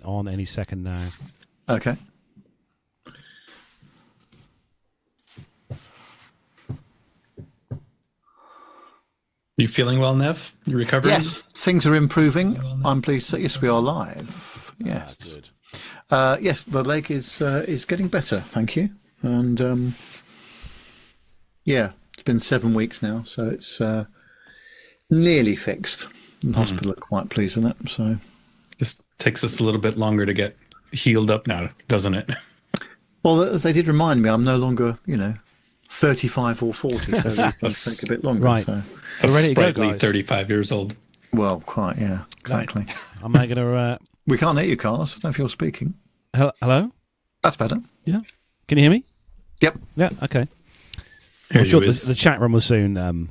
on any second now. Okay. You feeling well, Nev? You recovering? Yes, things are improving. I'm pleased that yes, we are live. Yes. Good. Yes, the leg is getting better, thank you. And yeah, it's been 7 weeks now, so it's nearly fixed. The hospital are quite pleased with it. So Just takes us a little bit longer to get healed up now, doesn't it? well, they did remind me I'm no longer 35 or 40, so it's going to take a bit longer. Right. So. We're ready to go, Sprightly guys. 35 years old. Well, quite, yeah, exactly. Right. I'm now going to... We can't hear you, Carlos. I don't know if you're speaking. Hello? That's better. Yeah. Can you hear me? Yep. Yeah, okay. Here I'm sure you is. the chat room will soon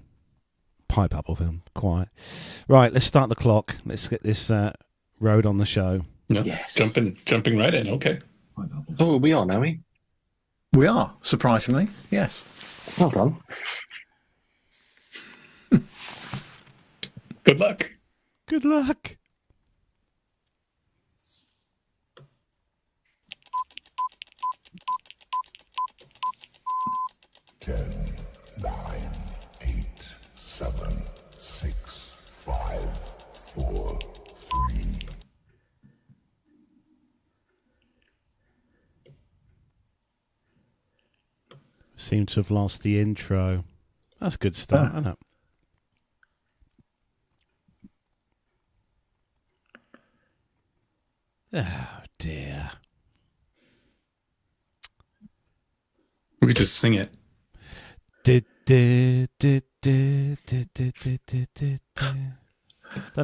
pipe up or film quiet. Right, let's start the clock. Let's get this road on the show. No, Yes. Jumping right in. Okay. Oh, are we on, are we? We are, surprisingly, yes. Well done. Good luck. Good luck. Ten, 9, 8, 7, 6, 5, 4, 3. Seem to have lost the intro. That's a good start, isn't it? Oh, dear. We could just sing it. Don't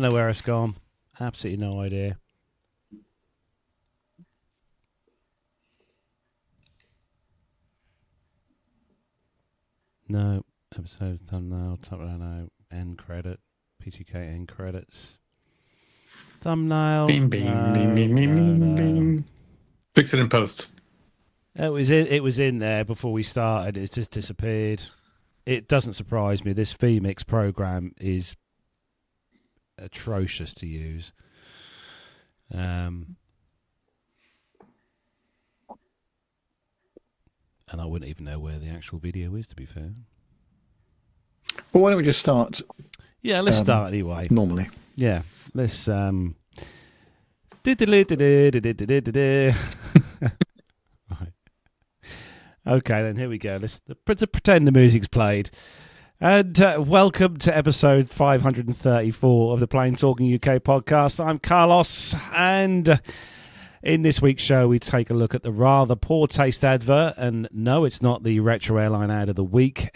know where it's gone. Absolutely no idea. No. Episode thumbnail, top no, end credit, PTK end credits. Thumbnail. Bing, bing, bing, bing, bing, bing, bing. Fix it in post. It was in there before we started. It's just disappeared. It doesn't surprise me. This vMix program is atrocious to use. And I wouldn't even know where the actual video is, to be fair. Well, why don't we just start Yeah, let's start anyway. normally? Yeah, let's. Right. Okay, then here we go. Let's pretend the music's played. And welcome to episode 534 of the Plain Talking UK podcast. I'm Carlos, and in this week's show, we take a look at the rather poor taste advert. And no, it's not the retro airline ad of the week.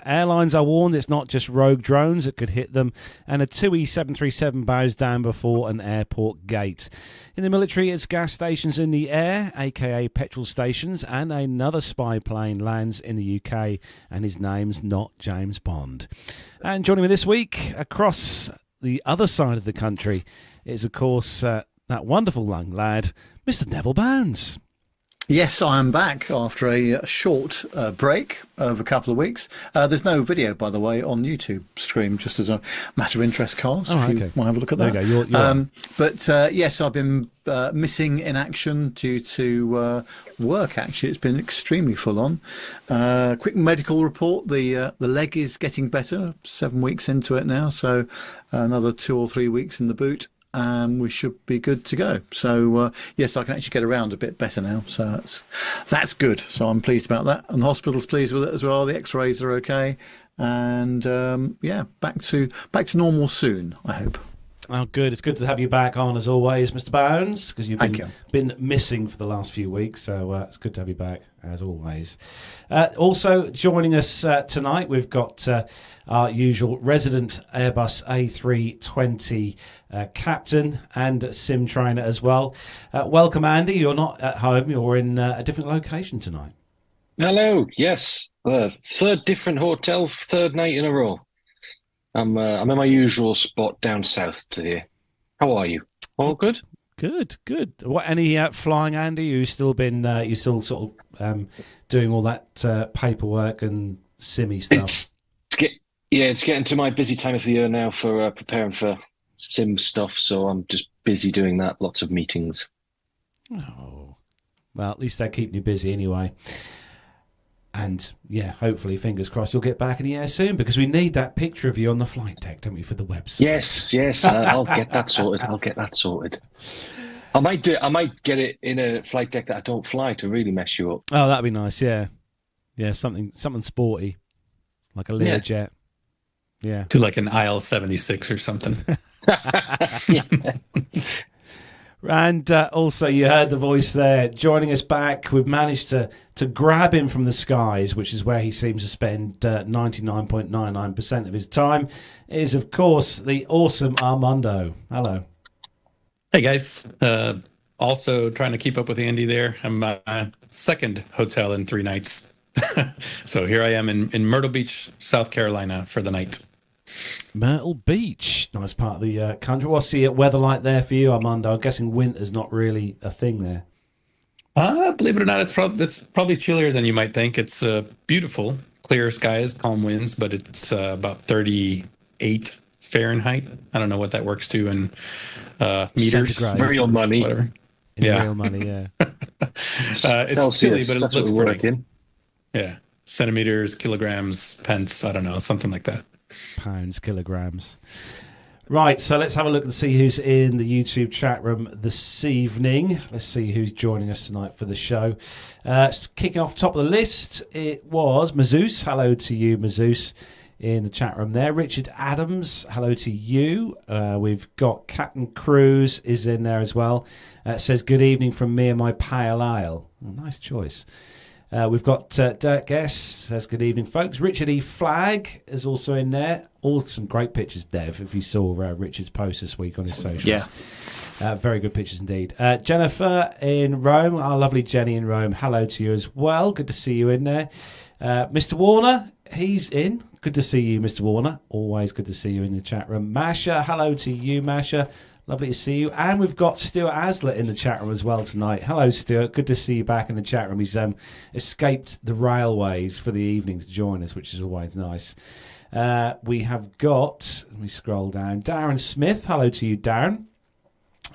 Airlines are warned it's not just rogue drones that could hit them, and a TUI 737 bows down before an airport gate. In the military, it's gas stations in the air, aka petrol stations, and another spy plane lands in the UK, and his name's not James Bond. And joining me this week, across the other side of the country, is, of course, that wonderful young lad, Mr. Neville Bounds. Yes, I am back after a short break of a couple of weeks. There's no video, by the way, on YouTube stream, just as a matter of interest, Carlos, if you want to have a look at that. There you go. But yes, I've been missing in action due to work, actually. It's been extremely full on. Quick medical report, the leg is getting better, 7 weeks into it now, so another 2 or 3 weeks in the boot. We should be good to go. So, yes, I can actually get around a bit better now. So that's good. So I'm pleased about that. And the hospital's pleased with it as well. The x-rays are okay. And, yeah, back to normal soon, I hope. Oh, good. It's good to have you back on, as always, Mr. Bounds, because you've been missing for the last few weeks. So it's good to have you back, as always. Also joining us tonight, we've got our usual resident Airbus A320 captain and sim trainer as well. Welcome, Andy. You're not at home. You're in a different location tonight. Hello. Yes. Third different hotel, third night in a row. I'm in my usual spot down south to here. How are you? All good? Good. What, any flying, Andy? You still sort of doing all that paperwork and simmy stuff? It's getting to my busy time of the year now for preparing for sim stuff. So I'm just busy doing that. Lots of meetings. Oh, well, at least they're keeping you busy anyway. And yeah, hopefully, fingers crossed, you'll get back in the air soon, because we need that picture of you on the flight deck, don't we, for the website? Yes, I'll get that sorted. I might get it in a flight deck that I don't fly to really mess you up. Oh, that'd be nice. Yeah, something sporty, like a Learjet. Yeah, Do like an IL-76 or something. And also, you heard the voice there. Joining us back, we've managed to grab him from the skies, which is where he seems to spend 99.99% of his time, is, of course, the awesome Armando. Hello. Hey, guys. Also trying to keep up with Andy there. I'm second hotel in 3 nights. So here I am in Myrtle Beach, South Carolina for the night. Myrtle Beach, nice part of the country. What's the weather like there for you, Armando? I'm guessing winter's not really a thing there. Believe it or not, it's probably chillier than you might think. It's beautiful, clear skies, calm winds, but it's about 38 Fahrenheit. I don't know what that works to in meters. Real money. Whatever. Real money, yeah. It's Celsius, chilly, but it looks we're pretty. working. Yeah. Centimeters, kilograms, pence, I don't know, something like that. Pounds, kilograms. Right, so let's have a look and see who's in the YouTube chat room this evening. Let's see who's joining us tonight for the show. Kicking off top of the list, it was Mazouz. Hello to you, Mazouz, in the chat room there. Richard Adams, hello to you. We've got Captain Cruz is in there as well. Says, good evening from me and my pale ale. Oh, nice choice. We've got Dirk S. Says, good evening, folks. Richard E. Flagg is also in there. All some great pictures, Dev, if you saw Richard's post this week on his socials. Yeah. Very good pictures indeed. Jennifer in Rome, our lovely Jenny in Rome, hello to you as well. Good to see you in there. Mr. Warner, he's in. Good to see you, Mr. Warner. Always good to see you in the chat room. Masha, hello to you, Masha. Lovely to see you. And we've got Stuart Aslett in the chat room as well tonight. Hello, Stuart. Good to see you back in the chat room. He's escaped the railways for the evening to join us, which is always nice. We have got, let me scroll down, Darren Smith. Hello to you, Darren.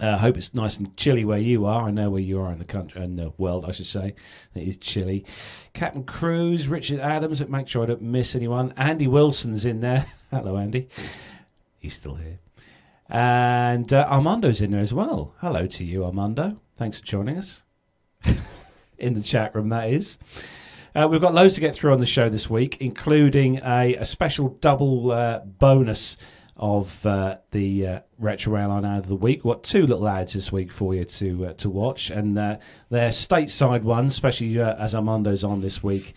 Hope it's nice and chilly where you are. I know where you are in the country, in the world, I should say. It is chilly. Captain Cruz, Richard Adams. Make sure I don't miss anyone. Andy Wilson's in there. Hello, Andy. He's still here. And Armando's in there as well. Hello to you, Armando. Thanks for joining us. In the chat room, that is. We've got loads to get through on the show this week, including a special double bonus of the Retro Airline ad of the week. We've got 2 little ads this week for you to watch, and they're stateside ones, especially as Armando's on this week.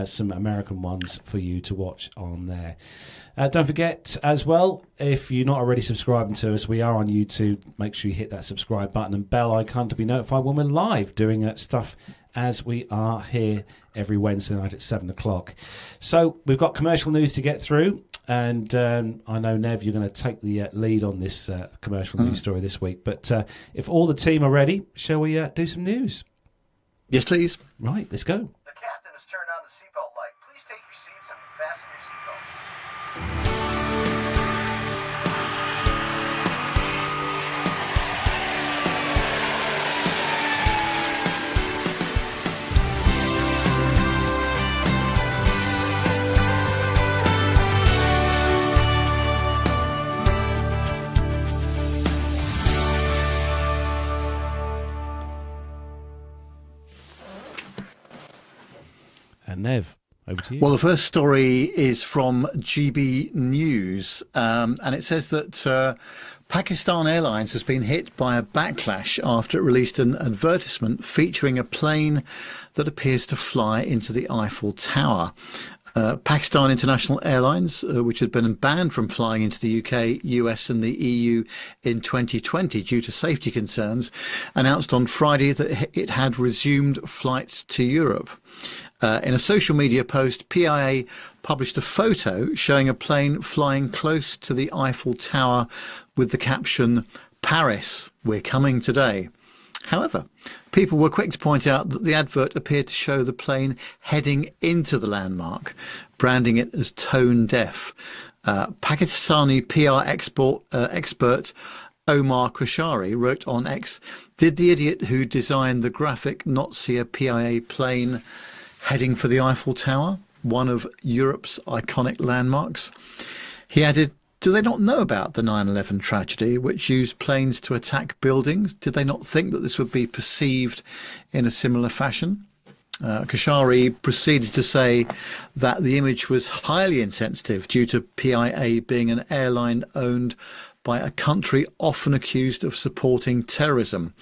Some American ones for you to watch on there. Don't forget as well, if you're not already subscribing to us, we are on YouTube. Make sure you hit that subscribe button and bell icon to be notified when we're live doing stuff, as we are here every Wednesday night at 7 o'clock. So we've got commercial news to get through, and I know, Nev, you're going to take the lead on this commercial news story this week. But if all the team are ready, shall we do some news? Yes, please. Right, let's go. The captain has turned on the seatbelt light. Please take your seats and fasten your seatbelts. And Nev, over to you. Well, the first story is from GB News, and it says that Pakistan Airlines has been hit by a backlash after it released an advertisement featuring a plane that appears to fly into the Eiffel Tower. Pakistan International Airlines, which had been banned from flying into the UK, US and the EU in 2020 due to safety concerns, announced on Friday that it had resumed flights to Europe. In a social media post, PIA published a photo showing a plane flying close to the Eiffel Tower with the caption, "Paris, we're coming today." However, people were quick to point out that the advert appeared to show the plane heading into the landmark, branding it as tone deaf. Pakistani PR expert Omar Khashoggi wrote on X, "Did the idiot who designed the graphic not see a PIA plane heading for the Eiffel Tower, one of Europe's iconic landmarks?" He added, "Do they not know about the 9/11 tragedy, which used planes to attack buildings? Did they not think that this would be perceived in a similar fashion?" Khashoggi proceeded to say that the image was highly insensitive due to PIA being an airline owned by a country often accused of supporting terrorism.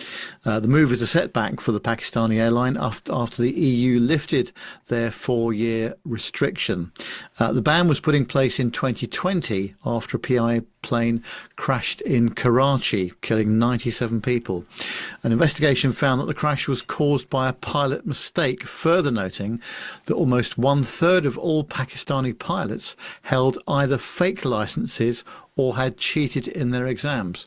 The move is a setback for the Pakistani airline after the EU lifted their 4-year restriction. The ban was put in place in 2020 after a PI plane crashed in Karachi, killing 97 people. An investigation found that the crash was caused by a pilot mistake, further noting that almost 1/3 of all Pakistani pilots held either fake licenses or had cheated in their exams.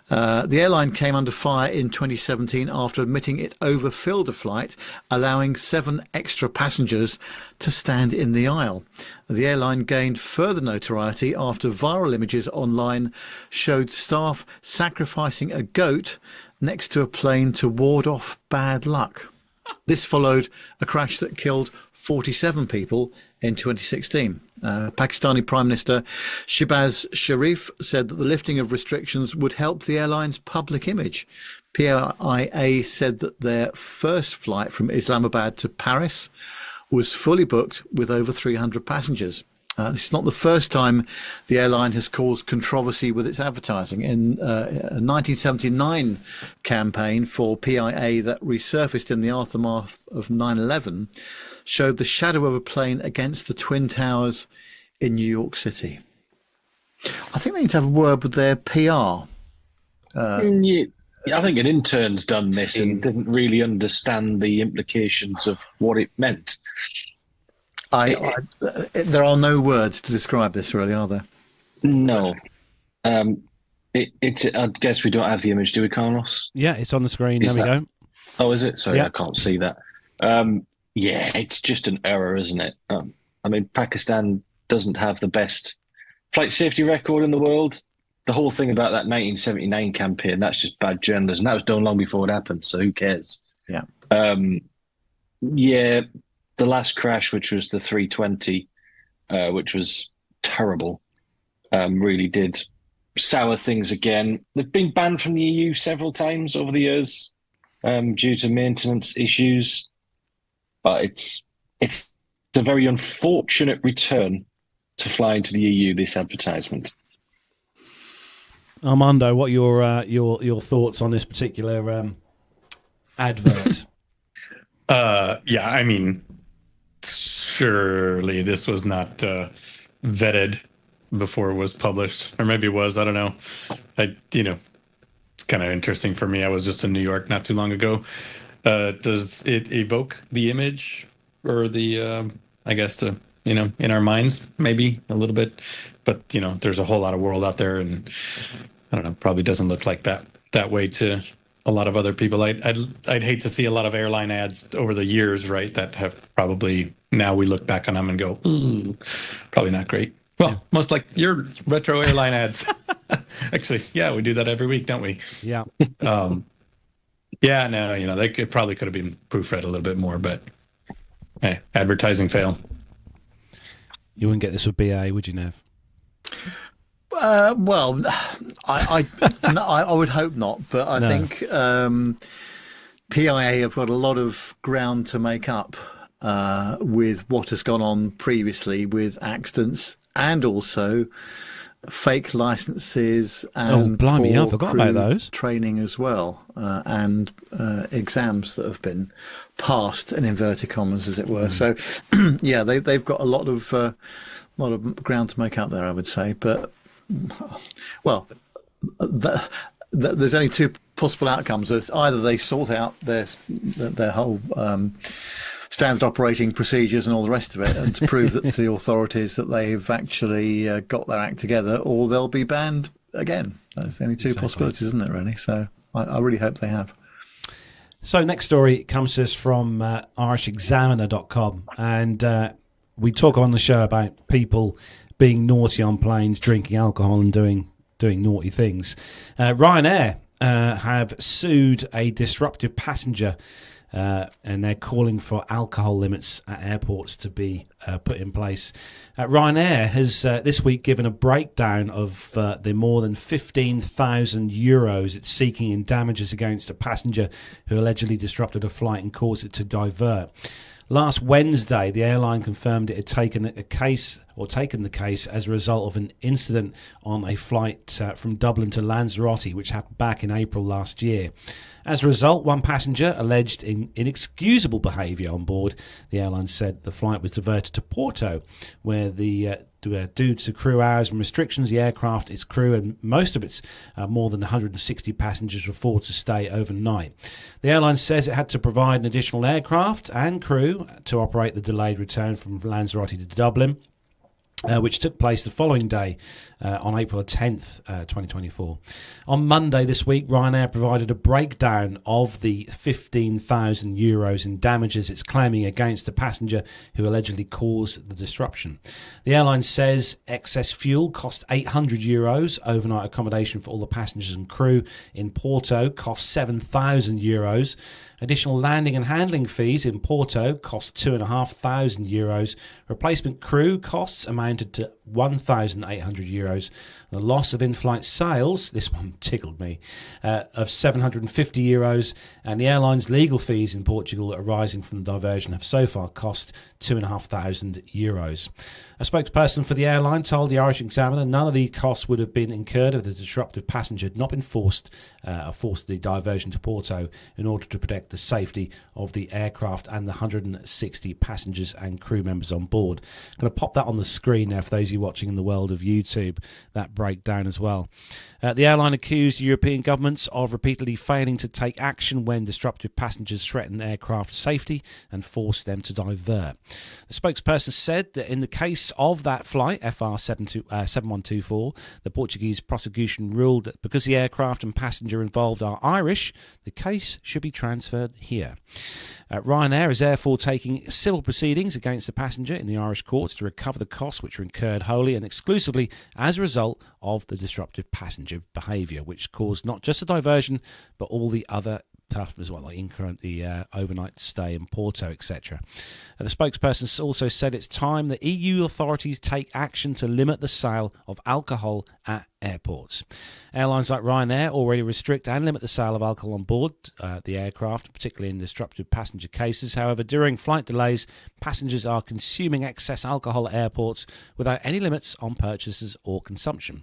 The airline came under fire in 2017 after admitting it overfilled a flight, allowing 7 extra passengers to stand in the aisle. The airline gained further notoriety after viral images online showed staff sacrificing a goat next to a plane to ward off bad luck. This followed a crash that killed 47 people in 2016. Pakistani Prime Minister Shehbaz Sharif said that the lifting of restrictions would help the airline's public image. PIA said that their first flight from Islamabad to Paris was fully booked with over 300 passengers. This is not the first time the airline has caused controversy with its advertising. In a 1979 campaign for PIA that resurfaced in the aftermath of 9/11 showed the shadow of a plane against the Twin Towers in New York City. I think they need to have a word with their PR. I think an intern's done this and didn't really understand the implications of what it meant. There are no words to describe this, really, are there? No. I guess we don't have the image, do we, Carlos? Yeah, it's on the screen. There we go. Oh, is it? Sorry, Yeah. I can't see that. Yeah, it's just an error, isn't it? I mean, Pakistan doesn't have the best flight safety record in the world. The whole thing about that 1979 campaign, that's just bad journalism. That was done long before it happened, so who cares? Yeah. Yeah, the last crash, which was the 320, which was terrible, really did sour things again. They've been banned from the EU several times over the years due to maintenance issues. But it's a very unfortunate return to flying to the EU, this advertisement. Armando, what are your thoughts on this particular advert? Yeah, I mean, surely this was not vetted before it was published, or maybe it was. I don't know. It's kind of interesting for me. I was just in New York not too long ago. Does it evoke the image or the, I guess, in our minds, maybe a little bit, but, there's a whole lot of world out there, and I don't know, probably doesn't look like that way to a lot of other people. I'd hate to see a lot of airline ads over the years, right, that have probably, now we look back on them and go, ooh, probably not great. Well, most like your retro airline ads. Actually, yeah, we do that every week, don't we? Yeah. Yeah, no, they probably could have been proofread a little bit more, but hey, advertising fail. You wouldn't get this with BA, would you, Nev? Well, I would hope not, but I think PIA have got a lot of ground to make up with what has gone on previously with accidents and also fake licenses and blimey, I forgot about those. Training as well, and exams that have been passed in inverted commas, as it were. So, yeah, they've got a lot of ground to make up there, I would say. But well, there's only two possible outcomes. It's either they sort out their whole standard operating procedures and all the rest of it, and to prove that to the authorities that they've actually got their act together, or they'll be banned again. That's the only two possibilities, isn't it, really? So I really hope they have. So next story comes to us from irishexaminer.com, and we talk on the show about people being naughty on planes, drinking alcohol and doing doing naughty things. Ryanair have sued a disruptive passenger, and they're calling for alcohol limits at airports to be put in place. Ryanair has this week given a breakdown of the more than €15,000 it's seeking in damages against a passenger who allegedly disrupted a flight and caused it to divert. Last Wednesday, the airline confirmed it had taken the case as a result of an incident on a flight from Dublin to Lanzarote, which happened back in April last year. As a result, one passenger alleged inexcusable behaviour on board. The airline said the flight was diverted to Porto, where due to crew hours and restrictions, the aircraft, its crew and most of its more than 160 passengers were forced to stay overnight. The airline says it had to provide an additional aircraft and crew to operate the delayed return from Lanzarote to Dublin, which took place the following day on April 10th, 2024. On Monday this week, Ryanair provided a breakdown of the €15,000 in damages it's claiming against the passenger who allegedly caused the disruption. The airline says excess fuel cost €800, overnight accommodation for all the passengers and crew in Porto cost €7,000, additional landing and handling fees in Porto cost €2,500. Replacement crew costs amounted to €1,800. The loss of in-flight sales, this one tickled me, of €750. And the airline's legal fees in Portugal arising from the diversion have so far cost €2,500. A spokesperson for the airline told the Irish Examiner none of the costs would have been incurred if the disruptive passenger had not been forced the diversion to Porto in order to protect the safety of the aircraft and the 160 passengers and crew members on board. I'm going to pop that on the screen now for those of you watching in the world of YouTube, that breakdown as well. The airline accused European governments of repeatedly failing to take action when disruptive passengers threaten aircraft safety and force them to divert. The spokesperson said that in the case of that flight, FR 7124, the Portuguese prosecution ruled that because the aircraft and passenger involved are Irish, the case should be transferred here. Ryanair is therefore taking civil proceedings against the passenger in the Irish courts to recover the costs which were incurred wholly and exclusively as a result of the disruptive passenger behaviour, which caused not just a diversion but all the other tough as well, like the overnight stay in Porto, etc. The spokesperson also said it's time the EU authorities take action to limit the sale of alcohol at airports. Airlines like Ryanair already restrict and limit the sale of alcohol on board the aircraft, particularly in disruptive passenger cases. However, during flight delays, passengers are consuming excess alcohol at airports without any limits on purchases or consumption.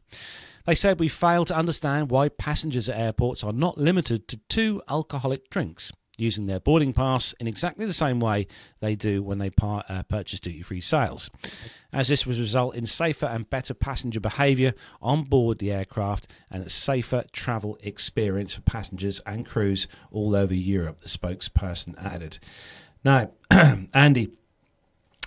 They said we fail to understand why passengers at airports are not limited to 2 alcoholic drinks, using their boarding pass in exactly the same way they do when they purchase duty-free sales, as this would result in safer and better passenger behaviour on board the aircraft and a safer travel experience for passengers and crews all over Europe, the spokesperson added. Now, Andy,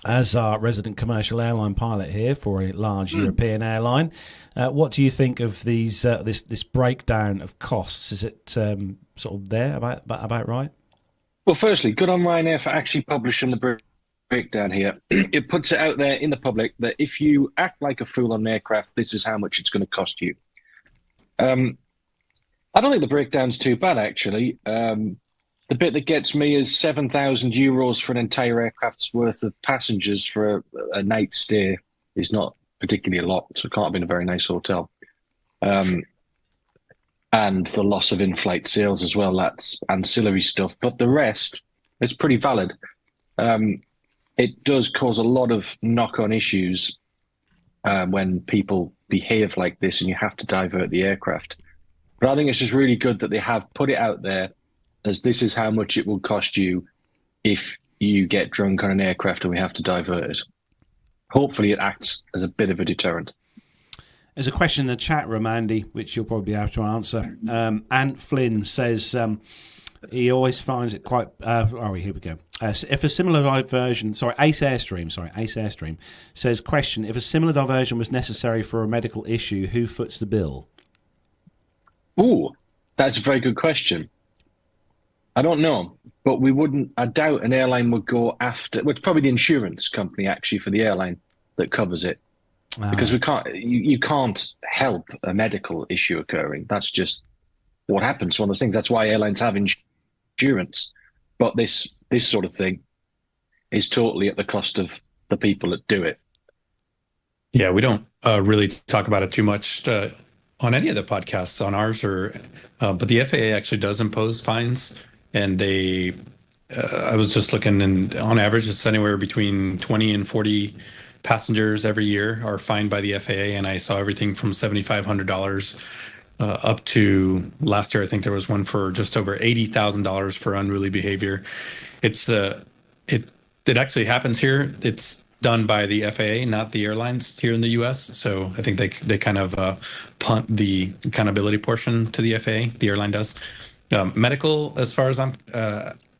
as our resident commercial airline pilot here for a large European airline, what do you think of these this breakdown of costs? Is it sort of there about right? Well, firstly, good on Ryanair for actually publishing the breakdown here. It puts it out there in the public that if you act like a fool on an aircraft, this is how much it's going to cost you. I don't think the breakdown's too bad, actually. The bit that gets me is €7,000 for an entire aircraft's worth of passengers for a night stay is not particularly a lot, so it can't have been a very nice hotel. And the loss of in-flight sales as well, that's ancillary stuff. But the rest is pretty valid. It does cause a lot of knock-on issues when people behave like this and you have to divert the aircraft. But I think it's just really good that they have put it out there as this is how much it will cost you if you get drunk on an aircraft and we have to divert it. Hopefully it acts as a bit of a deterrent. There's a question in the chat room, Andy, which you'll probably be able to answer. Ant Flynn says he always finds it quite... here we go. If a similar diversion... Ace Airstream says, question, if a similar diversion was necessary for a medical issue, who foots the bill? Ooh, that's a very good question. I don't know, but I doubt an airline would go after... Well, it's probably the insurance company, actually, for the airline that covers it. because we can't. You can't help a medical issue occurring. That's just what happens. One of those things. That's why airlines have insurance. But this sort of thing is totally at the cost of the people that do it. Yeah, we don't really talk about it too much on any of the podcasts on ours, but the FAA actually does impose fines, and they. I was just looking, and on average, it's anywhere between 20 and 40 passengers every year are fined by the FAA, and I saw everything from $7,500 up to last year. I think there was one for just over $80,000 for unruly behavior. It actually happens here. It's done by the FAA, not the airlines here in the U.S. So I think they kind of punt the accountability portion to the FAA. The airline does. Medical, as far as I'm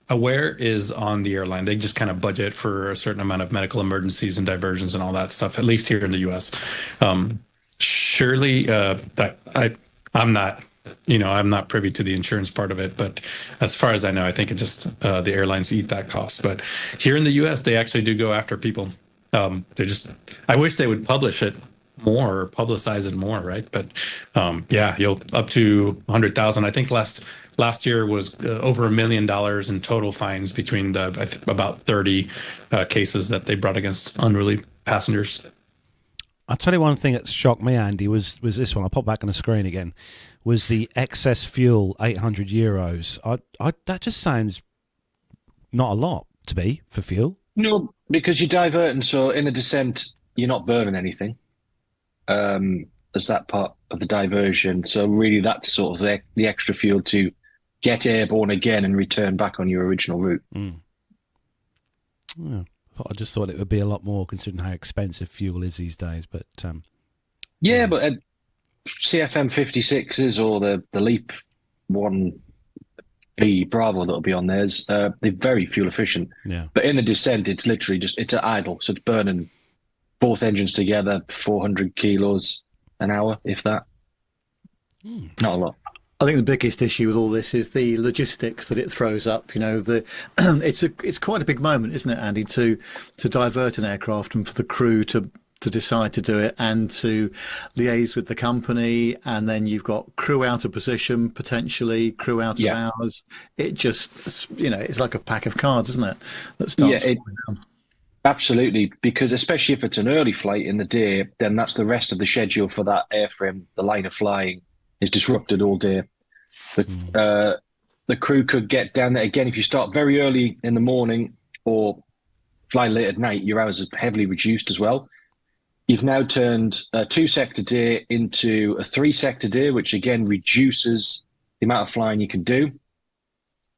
aware, is on the airline. They just kind of budget for a certain amount of medical emergencies and diversions and all that stuff, at least here in the U.S. Surely, I'm not privy to the insurance part of it, but as far as I know, I think it just the airlines eat that cost. But here in the U.S., they actually do go after people. I wish they would publish it more or publicize it more, right? But yeah, you'll up to 100,000. I think last year was over $1 million in total fines between about 30 cases that they brought against unruly passengers. I'll tell you one thing that shocked me, Andy, was this one. I'll pop back on the screen again. Was the excess fuel, €800. That just sounds not a lot to be for fuel. No, because you're diverting. So in a descent, you're not burning anything. There's that part of the diversion. So really, that's sort of the extra fuel to get airborne again and return back on your original route. Yeah. I just thought it would be a lot more considering how expensive fuel is these days. But yeah, but CFM 56s or the Leap 1B Bravo that'll be on theirs, they're very fuel efficient. Yeah. But in the descent, it's literally it's at idle, so it's burning both engines together, 400 kilos an hour, if that. Not a lot. I think the biggest issue with all this is the logistics that it throws up. You know, it's quite a big moment, isn't it, Andy, to divert an aircraft and for the crew to decide to do it and to liaise with the company, and then you've got crew out of position, potentially crew out of hours. It just, it's like a pack of cards, isn't it? That starts falling down. Absolutely, because especially if it's an early flight in the day, then that's the rest of the schedule for that airframe, the line of flying, is disrupted all day. The crew could get down there again if you start very early in the morning or fly late at night. Your hours are heavily reduced as well. You've now turned a 2-sector day into a 3-sector day, which again reduces the amount of flying you can do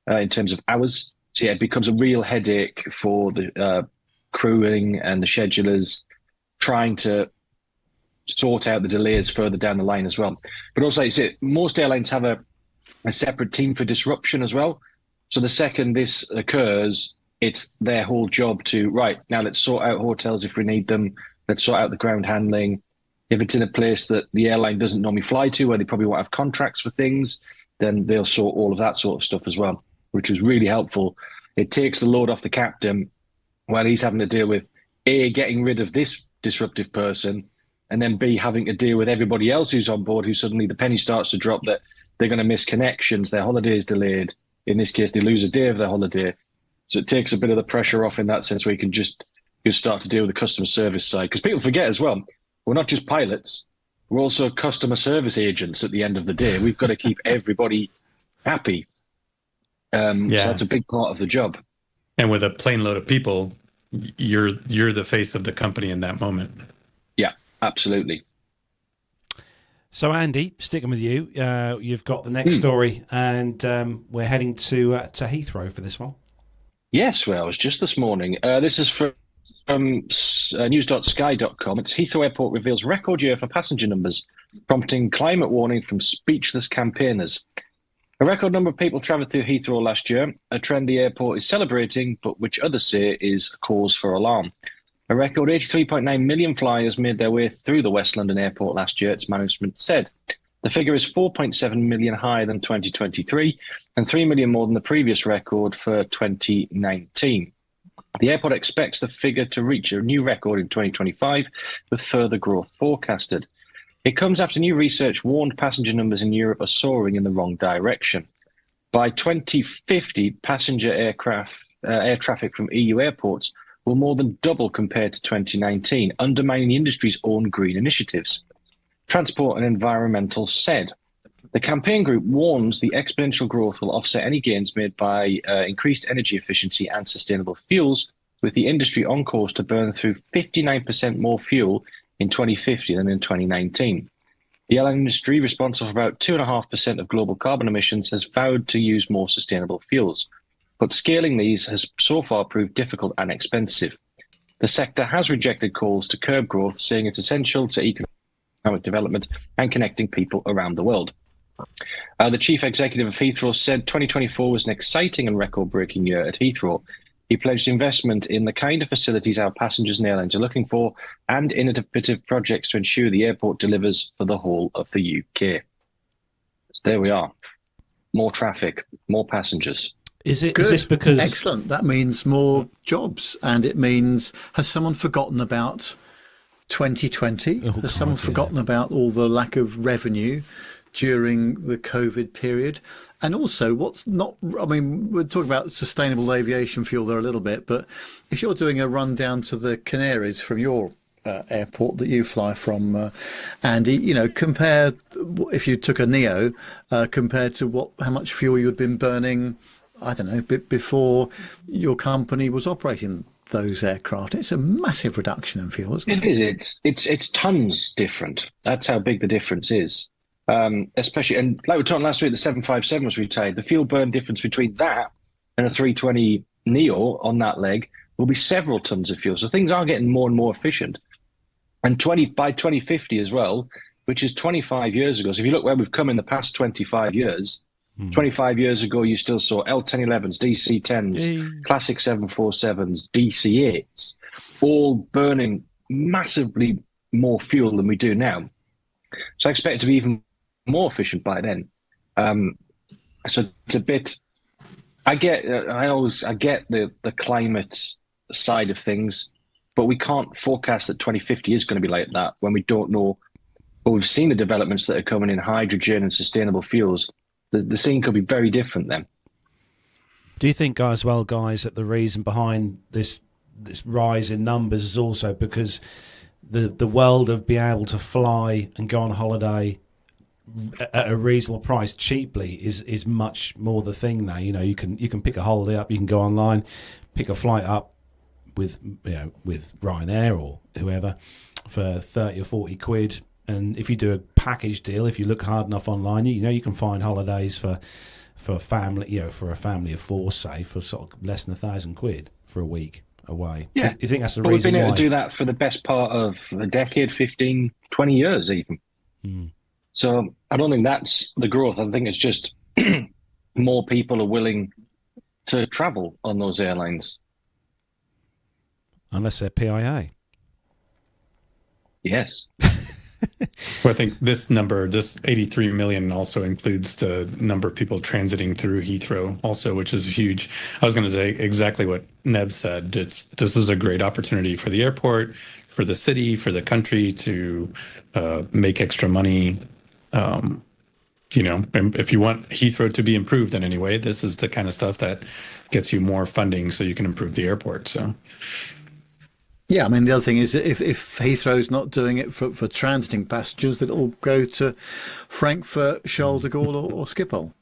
in terms of hours. So yeah, it becomes a real headache for the crewing and the schedulers trying to sort out the delays further down the line as well. But also, most airlines have a separate team for disruption as well. So the second this occurs, it's their whole job to, right, now let's sort out hotels if we need them. Let's sort out the ground handling. If it's in a place that the airline doesn't normally fly to, where they probably won't have contracts for things, then they'll sort all of that sort of stuff as well, which is really helpful. It takes the load off the captain while he's having to deal with A, getting rid of this disruptive person, and then B, having to deal with everybody else who's on board, who suddenly the penny starts to drop that they're going to miss connections, their holiday is delayed. In this case, they lose a day of their holiday. So it takes a bit of the pressure off in that sense, where you can just start to deal with the customer service side. Because people forget as well, we're not just pilots, we're also customer service agents at the end of the day. We've got to keep everybody happy. So that's a big part of the job. And with a plane load of people, you're the face of the company in that moment. Yeah, absolutely. So, Andy, sticking with you, you've got the next story, and we're heading to Heathrow for this one. Yes, well, it was just this morning. This is from news.sky.com. It's Heathrow Airport reveals record year for passenger numbers, prompting climate warning from speechless campaigners. A record number of people travelled through Heathrow last year, a trend the airport is celebrating, but which others say is a cause for alarm. A record 83.9 million flyers made their way through the West London airport last year, its management said. The figure is 4.7 million higher than 2023 and 3 million more than the previous record for 2019. The airport expects the figure to reach a new record in 2025, with further growth forecasted. It comes after new research warned passenger numbers in Europe are soaring in the wrong direction. By 2050, passenger air traffic from EU airports will more than double compared to 2019, undermining the industry's own green initiatives. Transport and Environmental said. The campaign group warns the exponential growth will offset any gains made by increased energy efficiency and sustainable fuels, with the industry on course to burn through 59% more fuel in 2050 than in 2019. The airline industry, responsible for about 2.5% of global carbon emissions, has vowed to use more sustainable fuels. But scaling these has so far proved difficult and expensive. The sector has rejected calls to curb growth, saying it's essential to economic development and connecting people around the world. The chief executive of Heathrow said 2024 was an exciting and record-breaking year at Heathrow. He pledged investment in the kind of facilities our passengers and airlines are looking for and innovative projects to ensure the airport delivers for the whole of the UK. So there we are. More traffic, more passengers. Is this because... Excellent. That means more jobs. And it means, has someone forgotten about 2020? Has someone forgotten about all the lack of revenue during the COVID period? And also, what's not, I mean, we're talking about sustainable aviation fuel there a little bit, but if you're doing a run down to the Canaries from your airport that you fly from, Andy, you know, compare, if you took a Neo, compared to how much fuel you'd been burning, I don't know, before your company was operating those aircraft. It's a massive reduction in fuel, isn't it? It is. It's tons different. That's how big the difference is. Especially, and like we were talking last week, the 757 was retired. The fuel burn difference between that and a 320 Neo on that leg will be several tons of fuel. So things are getting more and more efficient. And by 2050 as well, which is 25 years ago. So if you look where we've come in the past 25 years, 25 years ago, you still saw L1011s, DC10s, classic 747s, DC8s, all burning massively more fuel than we do now. So I expect it to be even more efficient by then. So it's a bit. I get the climate side of things, but we can't forecast that 2050 is going to be like that when we don't know. But we've seen the developments that are coming in hydrogen and sustainable fuels. The scene could be very different then. Do you think, guys, that the reason behind this rise in numbers is also because the world of being able to fly and go on holiday at a reasonable price cheaply is much more the thing now? You know, you can pick a holiday up, you can go online, pick a flight up with Ryanair or whoever for 30 or 40 quid. And if you do a package deal, if you look hard enough online, you can find holidays for family, for a family of four, say, for sort of less than £1,000 for a week away. Yeah. You think that's the but reason we've been able why? to do that for the best part of a decade, 15, 20 years even. So I don't think that's the growth. I think it's just more people are willing to travel on those airlines. Unless they're PIA. Yes. Well, I think this 83 million also includes the number of people transiting through Heathrow also, which is huge. I was going to say exactly what Nev said. This is a great opportunity for the airport, for the city, for the country to make extra money. And if you want Heathrow to be improved in any way, this is the kind of stuff that gets you more funding so you can improve the airport. So. Yeah, I mean, the other thing is that if Heathrow's not doing it for transiting passengers, that it'll go to Frankfurt, Charles de Gaulle or Schiphol.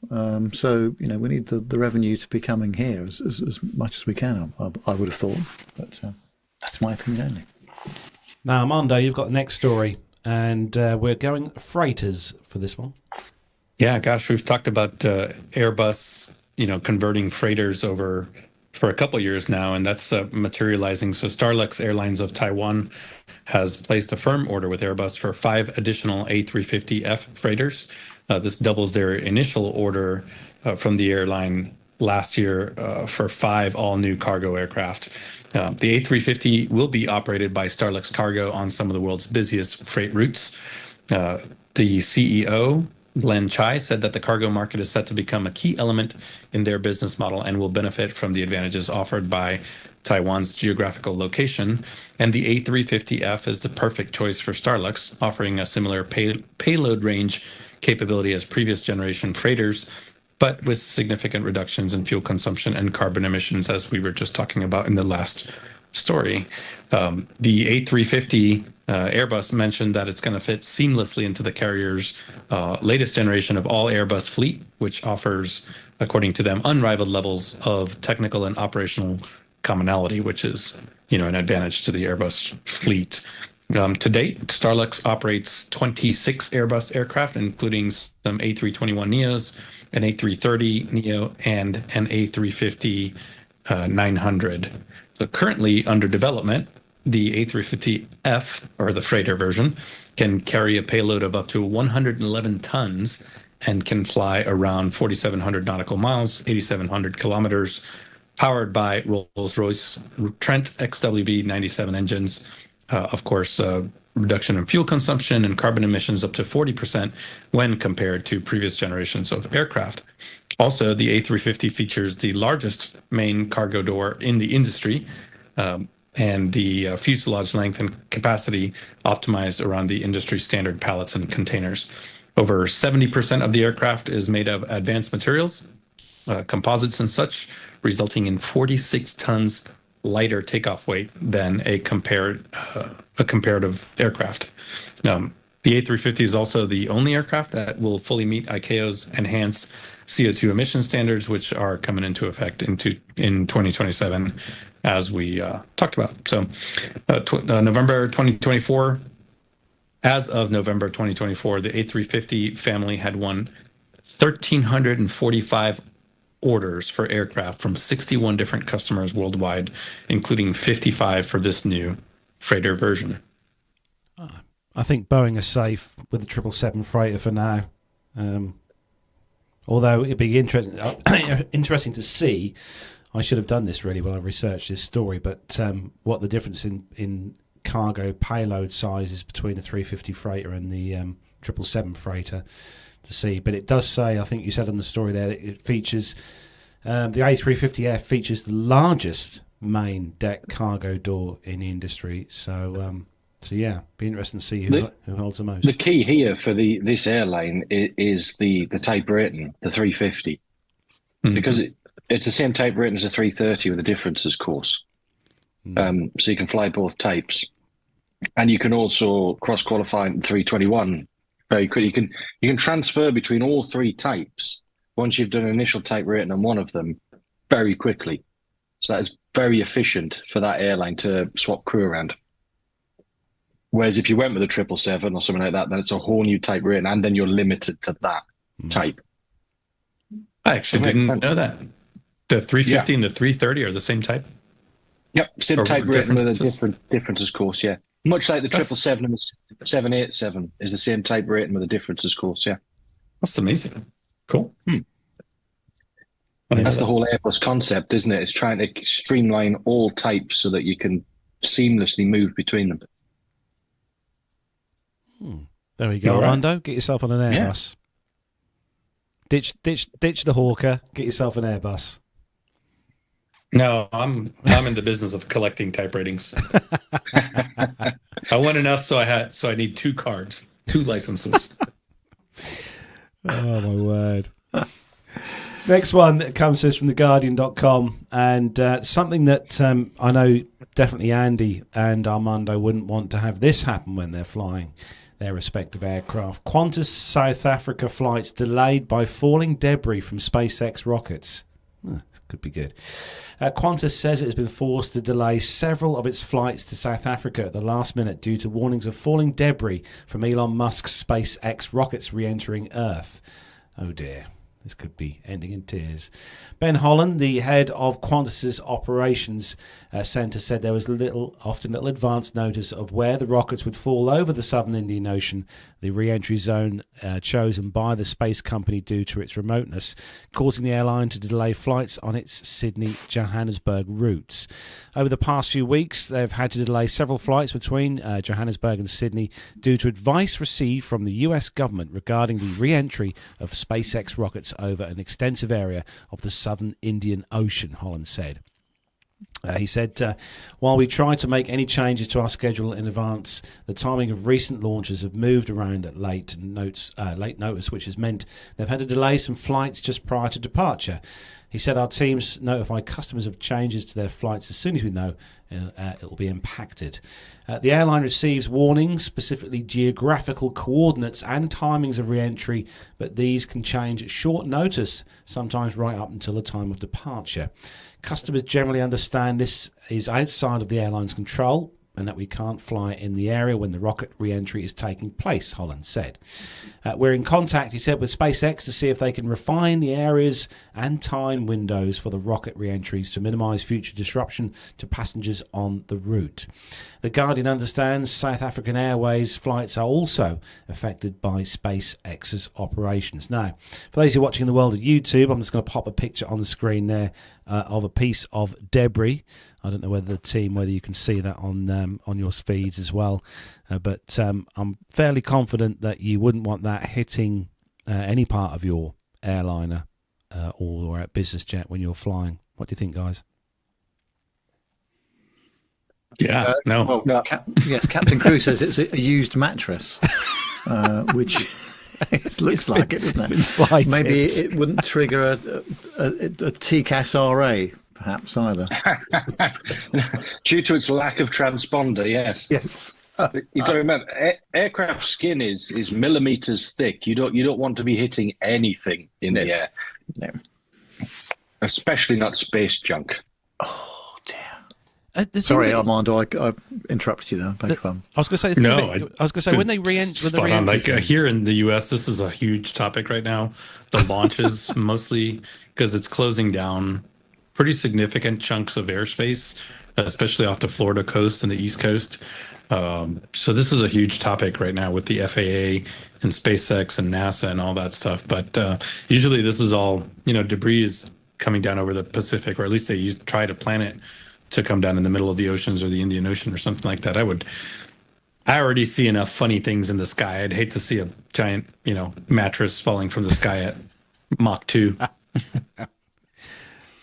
So, we need the revenue to be coming here as much as we can, I would have thought. But that's my opinion only. Now, Armando, you've got the next story, and we're going freighters for this one. Yeah, gosh, we've talked about Airbus, converting freighters over for a couple of years now, and that's materializing. So Starlux Airlines of Taiwan has placed a firm order with Airbus for 5 additional A350F freighters. This doubles their initial order from the airline last year for 5 all-new cargo aircraft. The A350 will be operated by Starlux Cargo on some of the world's busiest freight routes. The CEO Glenn Chai said that the cargo market is set to become a key element in their business model and will benefit from the advantages offered by Taiwan's geographical location. And the A350F is the perfect choice for Starlux, offering a similar payload range capability as previous generation freighters, but with significant reductions in fuel consumption and carbon emissions, as we were just talking about in the last story. The A350 Airbus mentioned that it's going to fit seamlessly into the carrier's latest generation of all Airbus fleet, which offers, according to them, unrivaled levels of technical and operational commonality, which is, an advantage to the Airbus fleet. To date, Starlux operates 26 Airbus aircraft, including some A321neos, an A330neo, and an A350-900. So currently under development, the A350F, or the freighter version, can carry a payload of up to 111 tons and can fly around 4,700 nautical miles, 8,700 kilometers, powered by Rolls-Royce Trent XWB-97 engines. Of course, reduction in fuel consumption and carbon emissions up to 40% when compared to previous generations of aircraft. Also, the A350 features the largest main cargo door in the industry, and the fuselage length and capacity optimized around the industry standard pallets and containers. Over 70% of the aircraft is made of advanced materials, composites and such, resulting in 46 tons lighter takeoff weight than a comparative aircraft. The A350 is also the only aircraft that will fully meet ICAO's enhanced CO2 emission standards, which are coming into effect in 2027, as we talked about. So November 2024, as of November 2024, the A350 family had won 1,345 orders for aircraft from 61 different customers worldwide, including 55 for this new freighter version. I think Boeing are safe with the 777 freighter for now. Although it'd be interesting to see. I should have done this really when I researched this story, but what the difference in cargo payload size is between the 350 freighter and the 777 freighter to see. But it does say, I think you said on the story there, that it features, the A350F features the largest main deck cargo door in the industry. So yeah, be interesting to see who holds the most. The key here for this airline is the type rating, the 350, because it's the same type rating as a 330 with a differences course. So you can fly both types, and you can also cross qualify in 321 very quickly. You can transfer between all three types once you've done an initial type rating on one of them very quickly. So that is very efficient for that airline to swap crew around. Whereas if you went with a 777 or something like that, then it's a whole new type rating, and then you're limited to that type. I actually didn't know that. The 350 and the 330 are the same type? Yep, same type rating with a different differences course, yeah. Much like the 777 and the 787 is the same type rating with a differences course, yeah. That's amazing. Cool. That's the whole Airbus concept, isn't it? It's trying to streamline all types so that you can seamlessly move between them. There we go, Armando. Get yourself on an Airbus. Ditch the Hawker. Get yourself an Airbus. No, I'm in the business of collecting type ratings. I won enough, so I need 2 cards, 2 licenses. Oh my word! Next one that comes to us from theguardian.com, and something that I know definitely Andy and Armando wouldn't want to have this happen when they're flying their respective aircraft. Qantas South Africa flights delayed by falling debris from SpaceX rockets. Could be good. Qantas says it has been forced to delay several of its flights to South Africa at the last minute due to warnings of falling debris from Elon Musk's SpaceX rockets re-entering Earth. Oh dear. This could be ending in tears. Ben Holland, the head of Qantas's Operations Centre, said there was often little advance notice of where the rockets would fall over the southern Indian Ocean, the re-entry zone chosen by the space company due to its remoteness, causing the airline to delay flights on its Sydney-Johannesburg routes. Over the past few weeks, they've had to delay several flights between Johannesburg and Sydney due to advice received from the US government regarding the re-entry of SpaceX rockets over an extensive area of the southern Indian Ocean, Holland said. He said, while we tried to make any changes to our schedule in advance, the timing of recent launches have moved around at late notice, which has meant they've had to delay some flights just prior to departure. He said our teams notify customers of changes to their flights as soon as we know it will be impacted. The airline receives warnings, specifically geographical coordinates and timings of re-entry, but these can change at short notice, sometimes right up until the time of departure. Customers generally understand this is outside of the airline's control and that we can't fly in the area when the rocket re-entry is taking place, Holland said. We're in contact, he said, with SpaceX to see if they can refine the areas and time windows for the rocket re-entries to minimise future disruption to passengers on the route. The Guardian understands South African Airways flights are also affected by SpaceX's operations. Now, for those who are watching in the world of YouTube, I'm just going to pop a picture on the screen there of a piece of debris. I don't know whether you can see that on your feeds as well, but I'm fairly confident that you wouldn't want that hitting any part of your airliner or a business jet when you're flying. What do you think, guys? Yeah, no. Well, No. Yes, Captain Crew says it's a used mattress, which it looks like it, doesn't it? Maybe it wouldn't trigger a TCAS RA, perhaps, either. Due to its lack of transponder, yes. Yes. You've got to remember, aircraft skin is millimeters thick. You don't want to be hitting anything in the air. No. Especially not space junk. Oh, dear. Sorry, Armando, I interrupted you there. Beg your pardon. I was going to say, when they re-enter, spot on. Like here in the US, this is a huge topic right now. The launches, mostly because it's closing down pretty significant chunks of airspace, especially off the Florida coast and the East Coast. So this is a huge topic right now with the FAA and SpaceX and NASA and all that stuff. But usually this is all, debris is coming down over the Pacific, or at least they try to plan it to come down in the middle of the oceans or the Indian Ocean or something like that. I already see enough funny things in the sky. I'd hate to see a giant, mattress falling from the sky at Mach 2.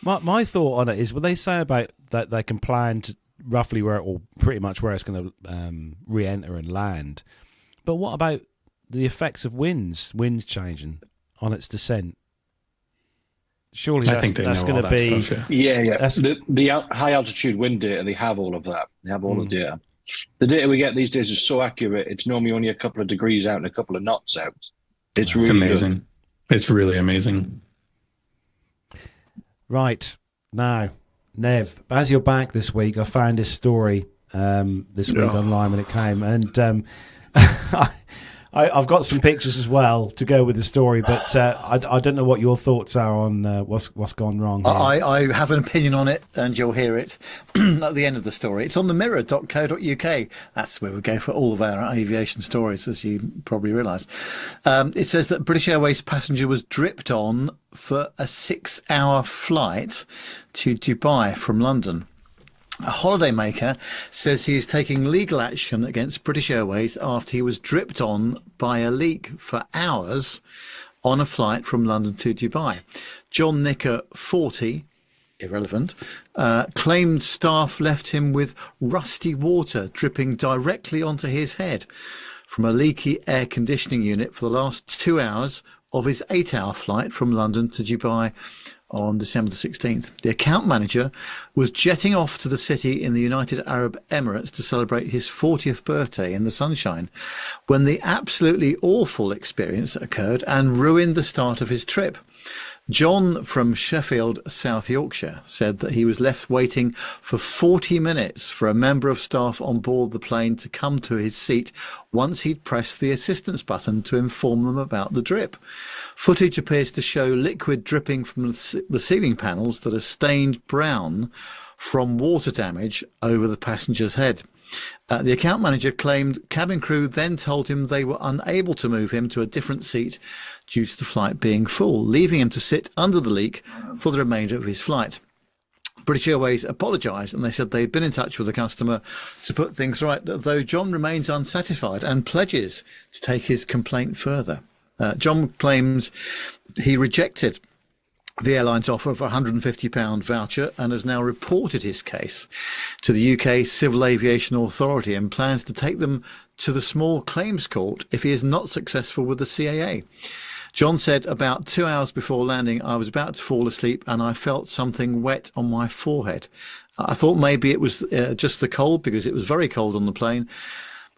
My thought on it is, what they say about that they can plan to roughly pretty much where it's going to re-enter and land. But what about the effects of winds changing on its descent? Surely that's going to be... Stuff, yeah. The high altitude wind data, they have all of that. They have all the data. The data we get these days is so accurate, it's normally only a couple of degrees out and a couple of knots out. It's really amazing. Good. It's really amazing. Right. Now, Nev, as you're back this week, I found this story this week online when it came, and I've got some pictures as well to go with the story, but I don't know what your thoughts are on what's gone wrong here. I have an opinion on it, and you'll hear it at the end of the story. It's on themirror.co.uk. That's where we go for all of our aviation stories, as you probably realise. It says that British Airways passenger was dripped on for a 6-hour flight to Dubai from London. A holidaymaker says he is taking legal action against British Airways after he was dripped on by a leak for hours on a flight from London to Dubai. John Nicker, 40, irrelevant, claimed staff left him with rusty water dripping directly onto his head from a leaky air conditioning unit for the last 2 hours of his 8-hour flight from London to Dubai on December the 16th. The account manager was jetting off to the city in the United Arab Emirates to celebrate his 40th birthday in the sunshine when the absolutely awful experience occurred and ruined the start of his trip. John from Sheffield, South Yorkshire, said that he was left waiting for 40 minutes for a member of staff on board the plane to come to his seat once he'd pressed the assistance button to inform them about the drip. Footage appears to show liquid dripping from the ceiling panels that are stained brown from water damage over the passenger's head. The account manager claimed cabin crew then told him they were unable to move him to a different seat due to the flight being full, leaving him to sit under the leak for the remainder of his flight. British Airways apologised and they said they'd been in touch with the customer to put things right, though John remains unsatisfied and pledges to take his complaint further. John claims he rejected the airline's offer of a £150 voucher and has now reported his case to the UK Civil Aviation Authority and plans to take them to the small claims court if he is not successful with the CAA. John said, about 2 hours before landing, I was about to fall asleep and I felt something wet on my forehead. I thought maybe it was just the cold because it was very cold on the plane.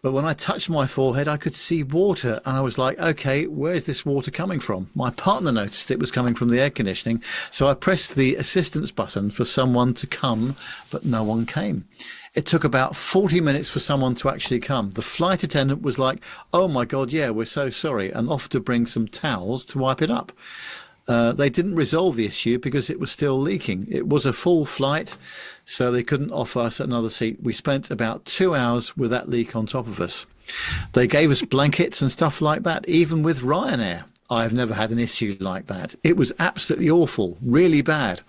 But when I touched my forehead, I could see water and I was like, okay, where is this water coming from? My partner noticed it was coming from the air conditioning. So I pressed the assistance button for someone to come, but no one came. It took about 40 minutes for someone to actually come. The flight attendant was like, oh my God, yeah, we're so sorry, and offered to bring some towels to wipe it up. They didn't resolve the issue because it was still leaking. It was a full flight, so they couldn't offer us another seat. We spent about 2 hours with that leak on top of us. They gave us blankets and stuff like that, even with Ryanair. I've never had an issue like that. It was absolutely awful, really bad.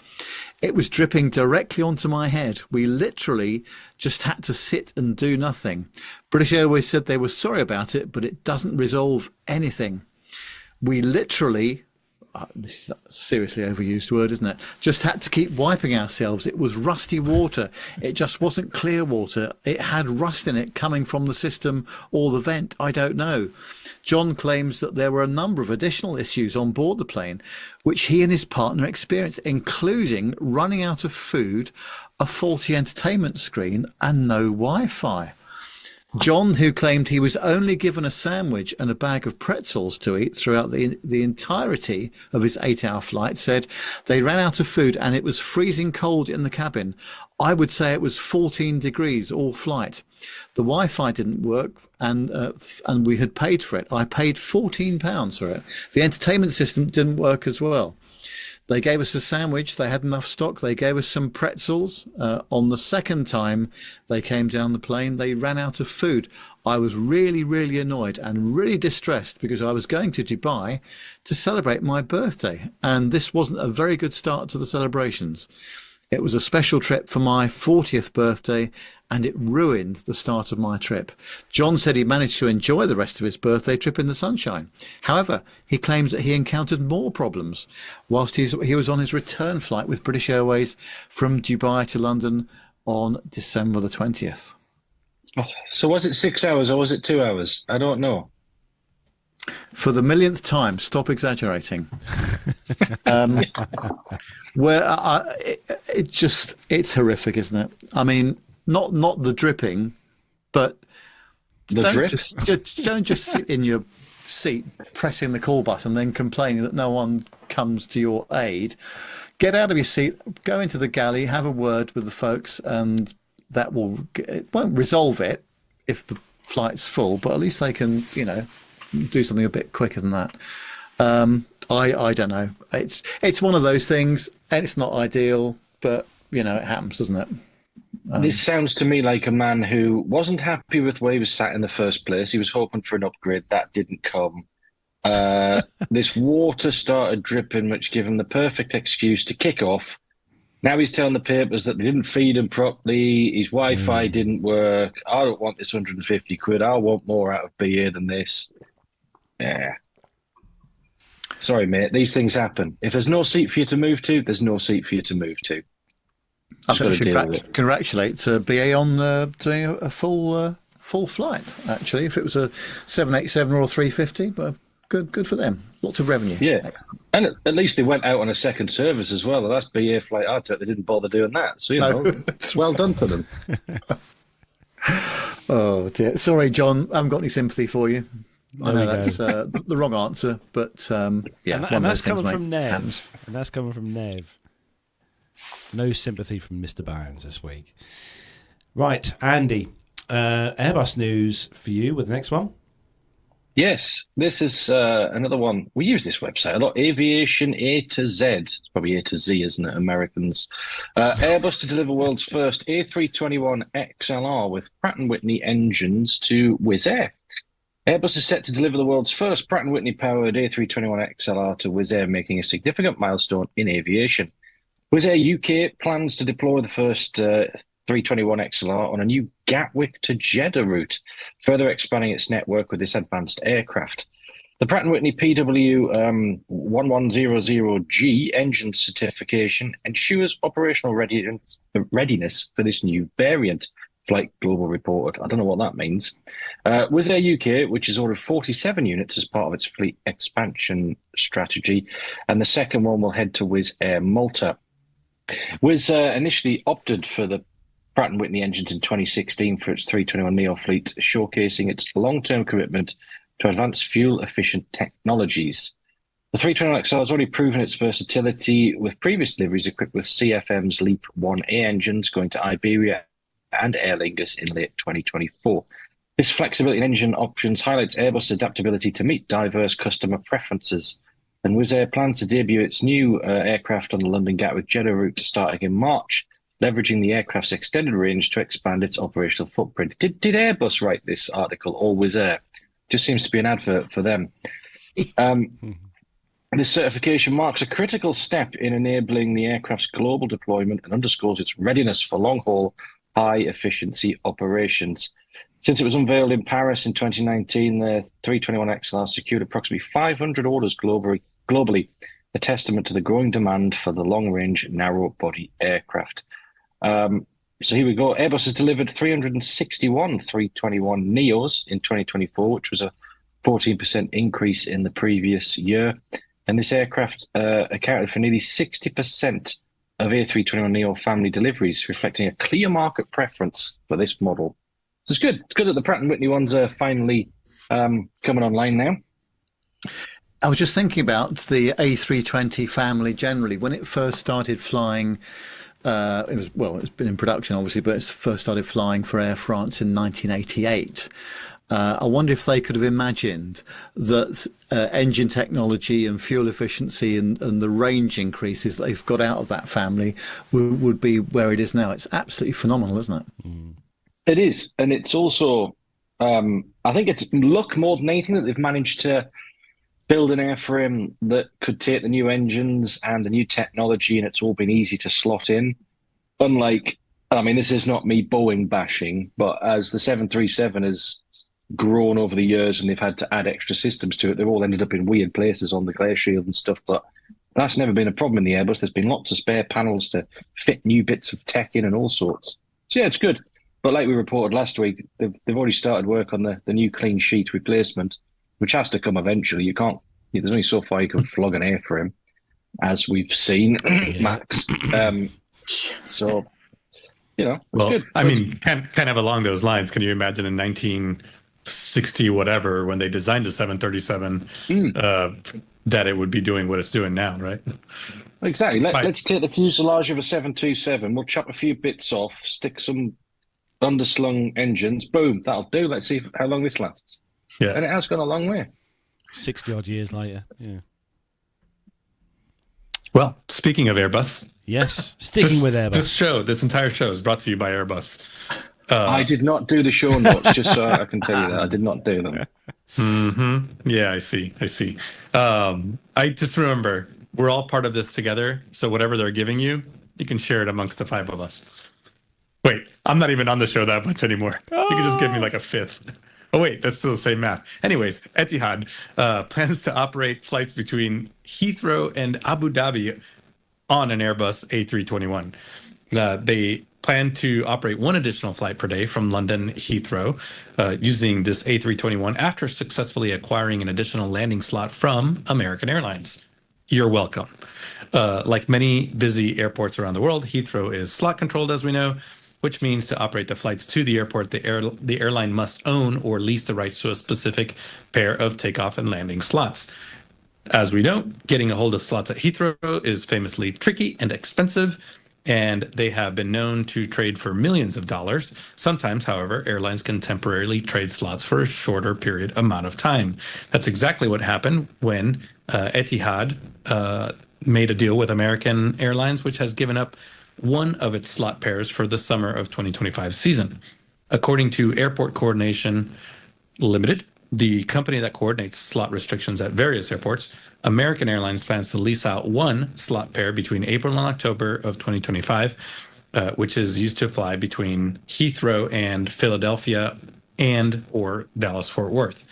It was dripping directly onto my head. We literally just had to sit and do nothing. British Airways said they were sorry about it, but it doesn't resolve anything. We literally... this is a seriously overused word, isn't it? Just had to keep wiping ourselves. It was rusty water. It just wasn't clear water. It had rust in it coming from the system or the vent. I don't know. John claims that there were a number of additional issues on board the plane, which he and his partner experienced, including running out of food, a faulty entertainment screen, and no Wi-Fi. John, who claimed he was only given a sandwich and a bag of pretzels to eat throughout the entirety of his 8-hour flight, said they ran out of food and it was freezing cold in the cabin. I would say it was 14 degrees all flight. The Wi-Fi didn't work and we had paid for it. I paid £14 for it. The entertainment system didn't work as well. They gave us a sandwich. They had enough stock. They gave us some pretzels. On the second time they came down the plane, they ran out of food. I was really, really annoyed and really distressed because I was going to Dubai to celebrate my birthday. And this wasn't a very good start to the celebrations. It was a special trip for my 40th birthday and it ruined the start of my trip. John said he managed to enjoy the rest of his birthday trip in the sunshine. However, he claims that he encountered more problems whilst he was on his return flight with British Airways from Dubai to London on December the 20th. So was it 6 hours or was it 2 hours? I don't know. For the millionth time, stop exaggerating. It's horrific, isn't it? I mean, not the dripping, but don't just sit in your seat pressing the call button, then complaining that no one comes to your aid. Get out of your seat, go into the galley, have a word with the folks, and it won't resolve it if the flight's full, but at least they can, do something a bit quicker than that. I don't know. It's one of those things, and it's not ideal, but it happens, doesn't it? This sounds to me like a man who wasn't happy with where he was sat in the first place. He was hoping for an upgrade. That didn't come. This water started dripping, which gave him the perfect excuse to kick off. Now he's telling the papers that they didn't feed him properly. His Wi-Fi didn't work. I don't want this 150 quid. I want more out of BA than this. Yeah. Sorry, mate. These things happen. If there's no seat for you to move to, there's no seat for you to move to. I think we should congratulate BA on doing a full flight, actually. If it was a 787 or a 350, but good for them. Lots of revenue. Yeah. Excellent. And at least they went out on a second service as well. The last BA flight I took, they didn't bother doing that. So, it's well done for them. Oh, dear. Sorry, John. I haven't got any sympathy for you. I know that's the wrong answer, but yeah, and that's coming from Nev. And that's coming from Nev. No sympathy from Mr. Bounds this week. Right, Andy, Airbus news for you with the next one. Yes, this is another one. We use this website a lot. Aviation A to Z. It's probably A to Z, isn't it, Americans? Airbus to deliver world's first A321 XLR with Pratt & Whitney engines to Wizz Air. Airbus is set to deliver the world's first Pratt & Whitney-powered A321 XLR to Wizz Air, making a significant milestone in aviation. Wizz Air UK plans to deploy the first 321 XLR on a new Gatwick to Jeddah route, further expanding its network with this advanced aircraft. The Pratt & Whitney PW 1100G engine certification ensures operational readiness for this new variant, Flight Global reported. I don't know what that means. Wizz Air UK, which has ordered 47 units as part of its fleet expansion strategy, and the second one will head to Wizz Air Malta. Wizz initially opted for the Pratt & Whitney engines in 2016 for its 321neo fleet, showcasing its long-term commitment to advanced fuel-efficient technologies. The 321XL has already proven its versatility, with previous deliveries equipped with CFM's LEAP 1A engines going to Iberia and Aer Lingus in late 2024. This flexibility in engine options highlights Airbus' adaptability to meet diverse customer preferences. And Wizz Air plans to debut its new aircraft on the London Gatwick Jeddah route starting in March, leveraging the aircraft's extended range to expand its operational footprint. Did Airbus write this article or Wizz Air? Just seems to be an advert for them. This certification marks a critical step in enabling the aircraft's global deployment and underscores its readiness for long-haul, high-efficiency operations. Since it was unveiled in Paris in 2019, the 321XLR secured approximately 500 orders globally, a testament to the growing demand for the long-range, narrow-body aircraft. So here we go. Airbus has delivered 361 321neos in 2024, which was a 14% increase in the previous year. And this aircraft accounted for nearly 60% of A321neo family deliveries, reflecting a clear market preference for this model. So it's good. It's good that the Pratt & Whitney ones are finally coming online now. I was just thinking about the A320 family generally. When it first started flying, it's been in production obviously, but it first started flying for Air France in 1988. I wonder if they could have imagined that engine technology and fuel efficiency and the range increases that they've got out of that family would be where it is now. It's absolutely phenomenal, isn't it? It is. And it's also, I think it's luck more than anything that they've managed to build an airframe that could take the new engines and the new technology, and it's all been easy to slot in. Unlike, I mean, this is not me Boeing bashing, but as the 737 has grown over the years and they've had to add extra systems to it, they've all ended up in weird places on the glare shield and stuff, but that's never been a problem in the Airbus. There's been lots of spare panels to fit new bits of tech in and all sorts. So yeah, it's good. But like we reported last week, they've already started work on the new clean sheet replacement, which has to come eventually. You can't, there's only so far you can flog an airframe, as we've seen, Max. So, you know, well, good. I mean, kind of along those lines, can you imagine in 1960 whatever, when they designed the 737, that it would be doing what it's doing now, right? Exactly. Let's take the fuselage of a 727. We'll chop a few bits off, stick some underslung engines. Boom, that'll do. Let's see how long this lasts. Yeah, and it has gone a long way. 60 odd years later. Yeah. Well, speaking of Airbus, yes, sticking with Airbus. This entire show is brought to you by Airbus. I did not do the show notes, just so I can tell you that I did not do them. Mm-hmm. Yeah, I see. I just remember we're all part of this together. So whatever they're giving you, you can share it amongst the five of us. Wait, I'm not even on the show that much anymore. You can just give me like a fifth. Oh, wait, that's still the same math. Anyways, Etihad plans to operate flights between Heathrow and Abu Dhabi on an Airbus A321. They plan to operate one additional flight per day from London Heathrow using this A321 after successfully acquiring an additional landing slot from American Airlines. You're welcome. Like many busy airports around the world, Heathrow is slot controlled, as we know. which means to operate the flights to the airport, the airline must own or lease the rights to a specific pair of takeoff and landing slots. As we know, getting a hold of slots at Heathrow is famously tricky and expensive, and they have been known to trade for millions of dollars. Sometimes, however, airlines can temporarily trade slots for a shorter period amount of time. That's exactly what happened when Etihad made a deal with American Airlines, which has given up one of its slot pairs for the summer of 2025 season. According to Airport Coordination Limited, the company that coordinates slot restrictions at various airports, American Airlines plans to lease out one slot pair between April and October of 2025, which is used to fly between Heathrow and Philadelphia and or Dallas-Fort Worth.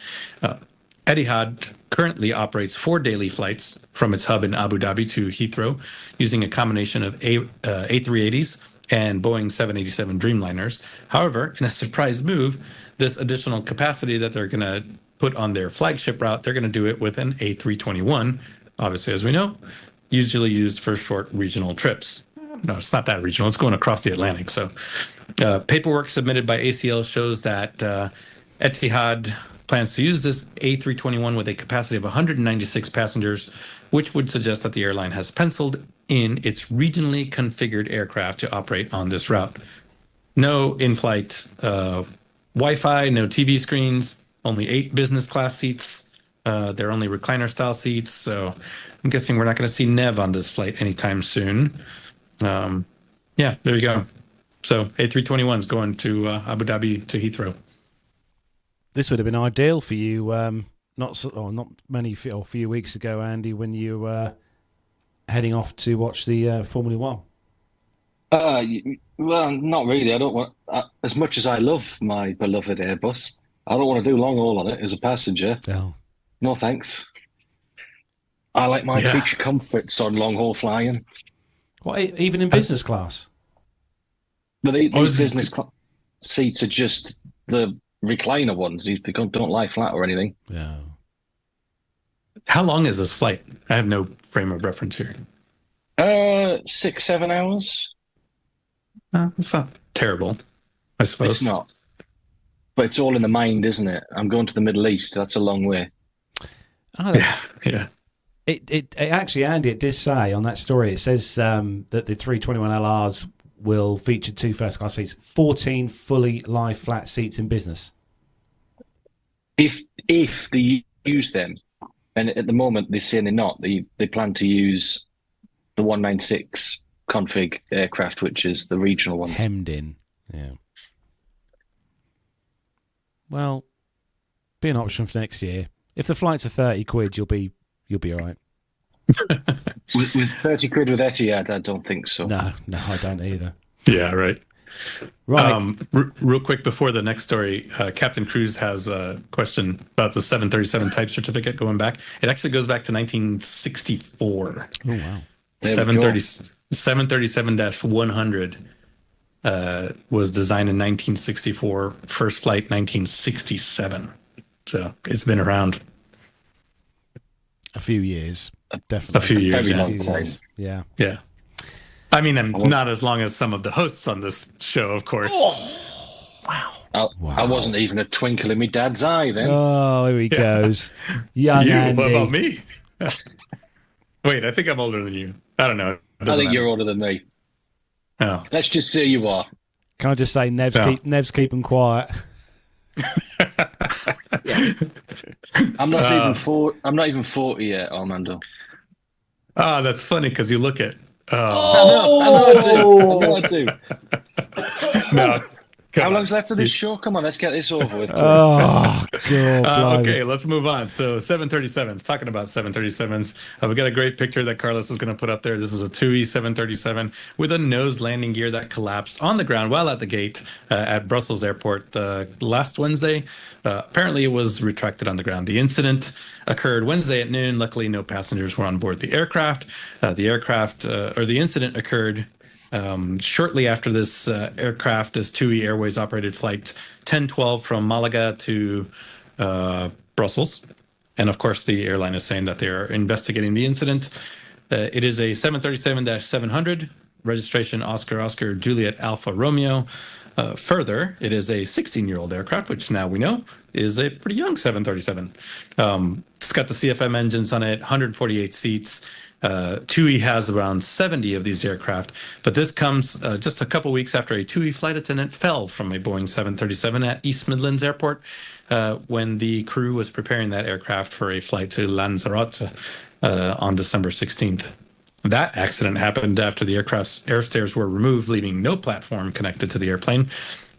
Etihad currently operates 4 daily flights from its hub in Abu Dhabi to Heathrow using a combination of A380s and Boeing 787 Dreamliners. However, in a surprise move, this additional capacity that they're going to put on their flagship route, they're going to do it with an A321, obviously, as we know, usually used for short regional trips. No, it's not that regional. It's going across the Atlantic. So paperwork submitted by ACL shows that Etihad plans to use this A321 with a capacity of 196 passengers, which would suggest that the airline has penciled in its regionally configured aircraft to operate on this route. No in-flight Wi-Fi, no TV screens, only 8 business class seats. They're only recliner style seats. So I'm guessing we're not going to see Nev on this flight anytime soon. Yeah, there you go. So A321 is going to Abu Dhabi to Heathrow. This would have been ideal for you, not a few weeks ago, Andy, when you were heading off to watch the Formula One. Well, not really. I don't want, as much as I love my beloved Airbus, I don't want to do long haul on it as a passenger. Oh. No, thanks. I like my creature comforts on long haul flying. What, even in business class? But these business seats are just the recliner ones. They don't lie flat or anything. Yeah. How long is this flight? I have no frame of reference here. 6-7 hours. It's not terrible, I suppose. It's not. But it's all in the mind, isn't it? I'm going to the Middle East. That's a long way. Oh, yeah. It actually, Andy, it did say on that story, it says that the 321 LRs will feature 2 first-class seats, 14 fully lie flat seats in business. If they use them, and at the moment they're saying they're not, they plan to use the 196 config aircraft, which is the regional ones. Hemmed in, yeah. Well, be an option for next year. If the flights are 30 quid, you'll be all right. with 30 quid with Etihad, I don't think so. No, I don't either. Yeah, right. Right. Real quick before the next story, Captain Cruz has a question about the 737 type certificate going back. It actually goes back to 1964. Oh, wow. 737-100 was designed in 1964, first flight 1967. So it's been around a few years, definitely. A few years, Very long time. Yeah. Yeah. I mean, not as long as some of the hosts on this show, of course. Oh, wow. I wasn't even a twinkle in my dad's eye then. Oh, here he goes. Young You? Andy. What about me? Wait, I think I'm older than you. I don't know. I think you're older than me. Oh. Let's just say you are. Can I just say Nev's keeping quiet? I'm not even 40 yet, Armando. Oh, that's funny because you look at. I know I do. No. How long's left of this show? Come on, let's get this over with. Oh, God. Okay, let's move on. So 737s, talking about 737s. We've got a great picture that Carlos is going to put up there. This is a TUI 737 with a nose landing gear that collapsed on the ground while at the gate at Brussels Airport last Wednesday. Apparently, it was retracted on the ground. The incident occurred Wednesday at noon. Luckily, no passengers were on board the aircraft. The incident occurred shortly after this aircraft, this TUI Airways operated flight 1012 from Malaga to Brussels. And of course, the airline is saying that they are investigating the incident. It is a 737-700 registration Oscar Juliet Alpha Romeo. Further, it is a 16-year-old aircraft, which now we know is a pretty young 737. It's got the CFM engines on it, 148 seats. TUI has around 70 of these aircraft, but this comes just a couple weeks after a TUI flight attendant fell from a Boeing 737 at East Midlands Airport when the crew was preparing that aircraft for a flight to Lanzarote on December 16th. That accident happened after the aircraft's air stairs were removed, leaving no platform connected to the airplane.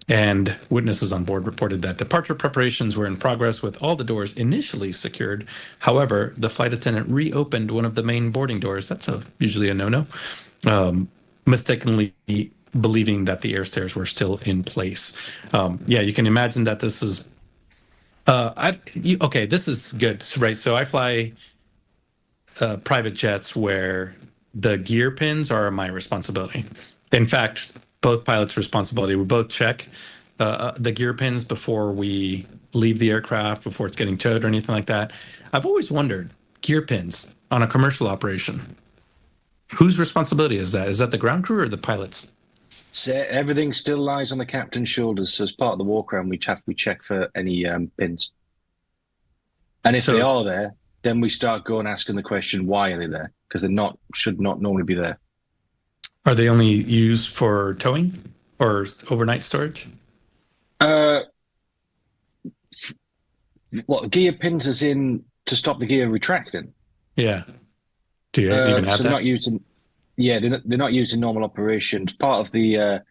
And witnesses on board reported that departure preparations were in progress with all the doors initially secured. However, the flight attendant reopened one of the main boarding doors. That's usually a no-no. Mistakenly believing that the air stairs were still in place. You can imagine that this is... this is good, right? So I fly private jets where the gear pins are my responsibility. In fact, both pilots' responsibility. We both check the gear pins before we leave the aircraft, before it's getting towed or anything like that. I've always wondered, gear pins on a commercial operation, whose responsibility is that? Is that the ground crew or the pilots? So everything still lies on the captain's shoulders. So as part of the walk around, we check for any pins. And if they are there, then we start going asking the question, why are they there? Because should not normally be there. Are they only used for towing or overnight storage? Gear pins as in to stop the gear retracting? Yeah. Do you even have so that? They're not used in, they're not used in normal operations. Part of the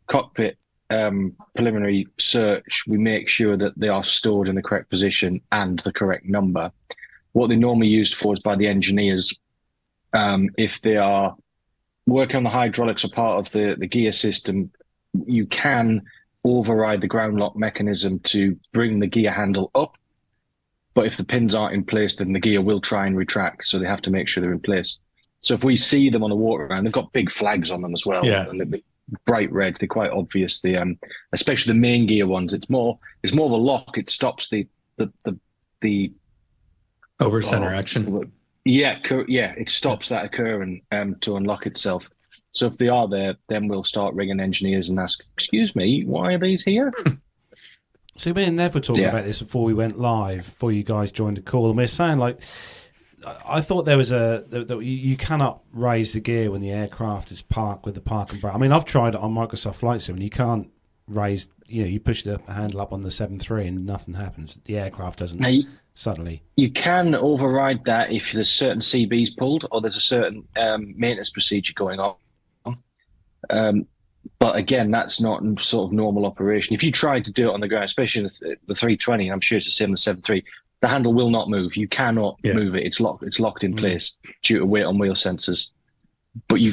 cockpit preliminary search, we make sure that they are stored in the correct position and the correct number. What they're normally used for is by the engineers if they are working on the hydraulics or part of the gear system. You can override the ground lock mechanism to bring the gear handle up, but if the pins aren't in place, then the gear will try and retract, so they have to make sure they're in place. So if we see them on a walk around, they've got big flags on them as well, and they're bright red. They're quite obvious. Especially the main gear ones. It's more of a lock. It stops the over center action. Yeah, it stops that occurring to unlock itself. So if they are there, then we'll start ringing engineers and ask, excuse me, why are these here? So me and Nev were talking about this before we went live, before you guys joined the call, and we were saying, like, I thought there was that you cannot raise the gear when the aircraft is parked with the park and brake. I mean, I've tried it on Microsoft Flight Sim, and you can't raise, you push the handle up on the 7.3 and nothing happens. The aircraft doesn't suddenly. You can override that if there's certain CBs pulled or there's a certain maintenance procedure going on. But again, that's not sort of normal operation. If you try to do it on the ground, especially the 320, and I'm sure it's the same with the 7.3, the handle will not move. You cannot move it. It's locked in place due to weight on wheel sensors. But you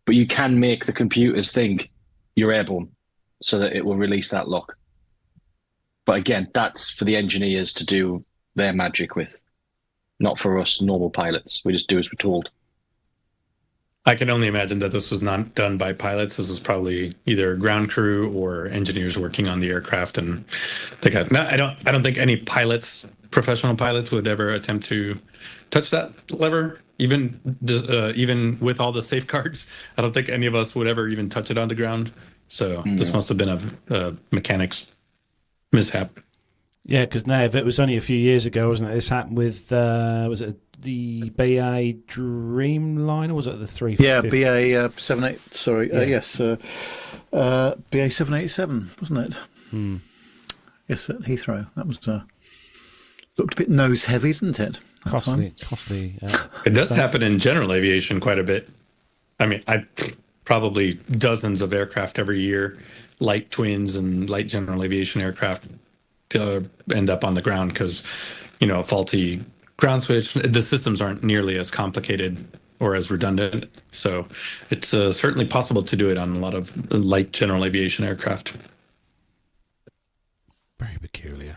but you can make the computers think you're airborne so that it will release that lock. But again, that's for the engineers to do their magic with, not for us normal pilots. We just do as we're told. I can only imagine that this was not done by pilots. This is probably either ground crew or engineers working on the aircraft. And I don't think any professional pilots, would ever attempt to touch that lever, even with all the safeguards. I don't think any of us would ever even touch it on the ground. So this must have been a mechanics mishap. Yeah, because Nev, it was only a few years ago, wasn't it? This happened with was it the BA Dreamliner, or was it the 350? Yeah, BA 78. Sorry, yes, BA 787, wasn't it? Yes, at Heathrow. That was looked a bit nose heavy, didn't it? Costly. It does happen in general aviation quite a bit. I mean, probably dozens of aircraft every year, light twins and light general aviation aircraft end up on the ground because, a faulty ground switch. The systems aren't nearly as complicated or as redundant. So it's certainly possible to do it on a lot of light general aviation aircraft. Very peculiar.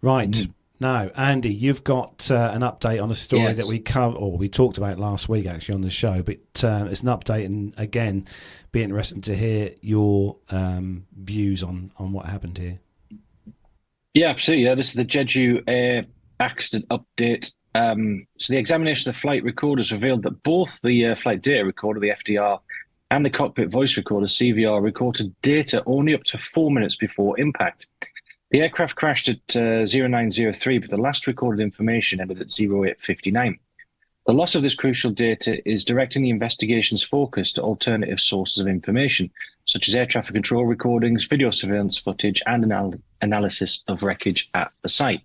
Right. Now, Andy, you've got an update on a story that we talked about last week actually on the show, but it's an update, and again, be interesting to hear your views on what happened here. Yeah, absolutely. Yeah, this is the Jeju Air accident update. So the examination of the flight recorders revealed that both the flight data recorder, the FDR, and the cockpit voice recorder, CVR, recorded data only up to 4 minutes before impact. The aircraft crashed at 0903, but the last recorded information ended at 0859. The loss of this crucial data is directing the investigation's focus to alternative sources of information, such as air traffic control recordings, video surveillance footage, and analysis of wreckage at the site.